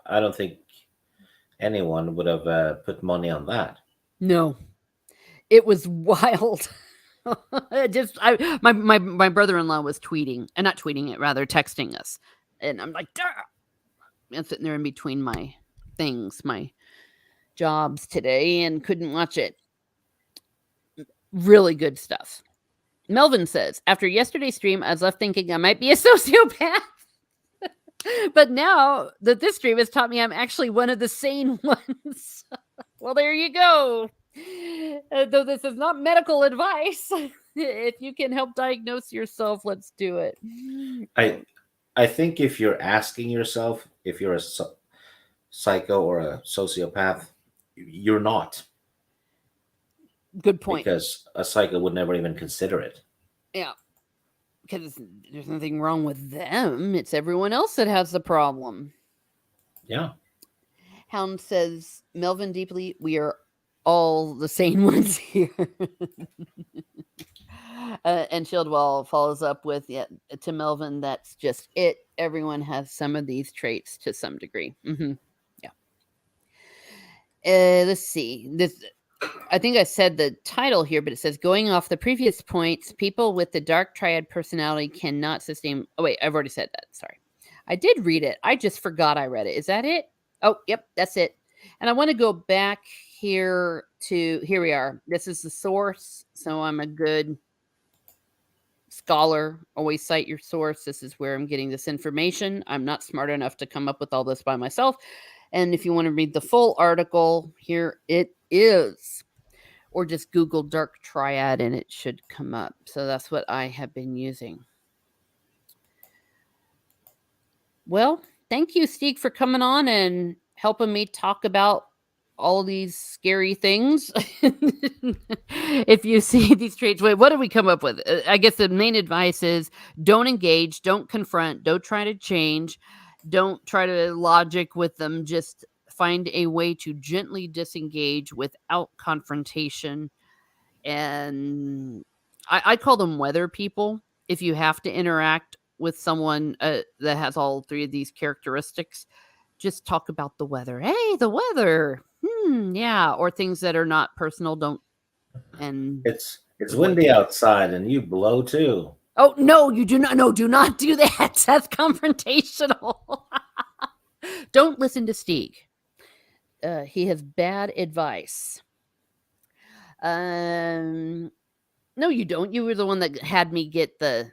S2: I don't think anyone would have put money on that.
S1: No, it was wild. My brother-in-law was tweeting, and not tweeting it, rather texting us, and I'm like, duh! I'm sitting there in between my things, my jobs today, and couldn't watch it. Really good stuff. Melvin says, after yesterday's stream, I was left thinking I might be a sociopath. But now that this stream has taught me I'm actually one of the sane ones. Well, there you go. Though this is not medical advice, if you can help diagnose yourself, let's do it.
S2: I think if you're asking yourself if you're a psycho or a sociopath, you're not.
S1: Good point.
S2: Because a psycho would never even consider it.
S1: Yeah. Because there's nothing wrong with them. It's everyone else that has the problem.
S2: Yeah.
S1: Hound says, Melvin deeply, we are all the sane ones here. And Shieldwall follows up with, yeah, to Melvin, that's just it. Everyone has some of these traits to some degree. Mm-hmm. Yeah. Let's see. I think I said the title here, but it says, going off the previous points, people with the dark triad personality cannot sustain. Oh, wait, I've already said that. Sorry. I did read it. I just forgot I read it. Is that it? Oh, yep, that's it. And I want to go back here we are. This is the source. So I'm a good scholar. Always cite your source. This is where I'm getting this information. I'm not smart enough to come up with all this by myself. And if you want to read the full article, here it is. Or just Google Dark Triad and it should come up. So that's what I have been using. Well, thank you, Steve, for coming on and helping me talk about all these scary things. If you see these traits, wait, what did we come up with? I guess the main advice is don't engage, don't confront, don't try to change, don't try to logic with them. Just find a way to gently disengage without confrontation. And I call them weather people. If you have to interact with someone that has all three of these characteristics, just talk about the weather. Hey, the weather. Yeah. Or things that are not personal. Don't and
S2: It's
S1: avoid
S2: windy
S1: them.
S2: outside, and you blow too.
S1: Oh no, you do not. No, do not do that. That's confrontational. Don't listen to Stieg. He has bad advice. Um, no, you don't. You were the one that had me get the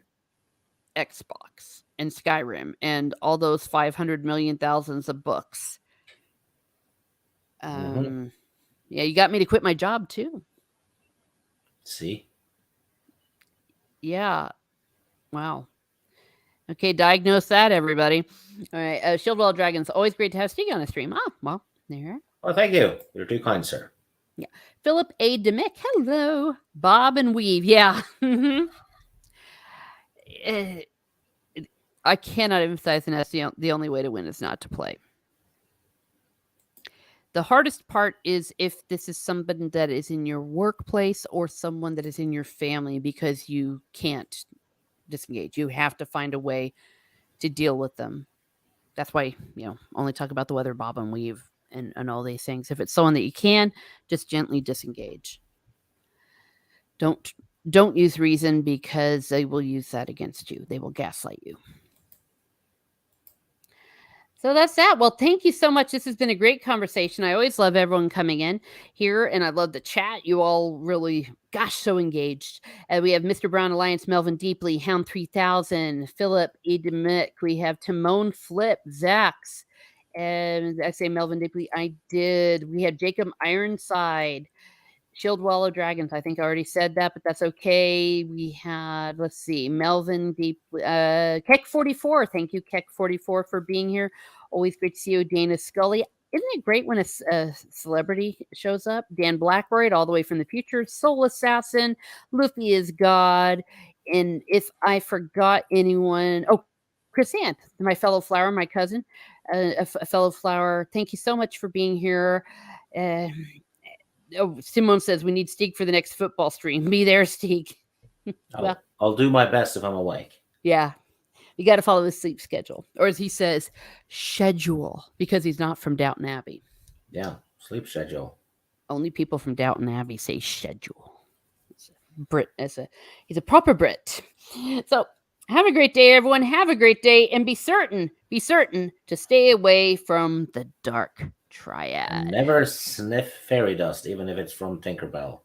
S1: Xbox and Skyrim and all those 500 million thousands of books.
S2: Hmm.
S1: Yeah, you got me to quit my job too.
S2: See?
S1: Yeah. Wow. Okay, diagnose that, everybody. All right. Shieldwall Dragons, always great to have Stieg on the stream. Ah, well, there.
S2: Well, thank you. You're too kind, sir.
S1: Yeah. Philip A. Demick, hello. Bob and Weave, yeah. Eh, I cannot emphasize enough the only way to win is not to play. The hardest part is if this is somebody that is in your workplace or someone that is in your family because you can't disengage. You have to find a way to deal with them. That's why, only talk about the weather, bob and weave, and all these things. If it's someone that you can, just gently disengage. Don't don't use reason because they will use that against you. They will gaslight you. So that's that. Well, thank you so much. This has been a great conversation. I always love everyone coming in here, and I love the chat. You all really, gosh, so engaged. We have Mr. Brown Alliance, Melvin Deeply, Hound 3000, Philip Edemick. We have Timon Flip, Zax, and I say Melvin Deeply. I did. We had Jacob Ironside. Shield Wallow Dragons. I think I already said that, but that's okay. We had, let's see, Melvin Deep, Keck 44. Thank you, Keck 44, for being here. Always great to see you, Dana Scully. Isn't it great when a celebrity shows up? Dan Blackroyd, all the way from the future. Soul Assassin. Luffy is God. And if I forgot anyone, oh, Chris Ant, my fellow flower, my cousin, a fellow flower. Thank you so much for being here. Simone says we need Stieg for the next football stream. Be there, Stieg. Well,
S2: I'll do my best if I'm awake.
S1: yeah. You got to follow his sleep schedule. Or as he says, schedule, because he's not from Downton Abbey.
S2: Yeah, sleep schedule.
S1: Only people from Downton Abbey say schedule. Brit, he's a proper Brit. So have a great day, everyone. Have a great day, and be certain to stay away from the dark Triad.
S2: And never sniff fairy dust, even if it's from Tinkerbell.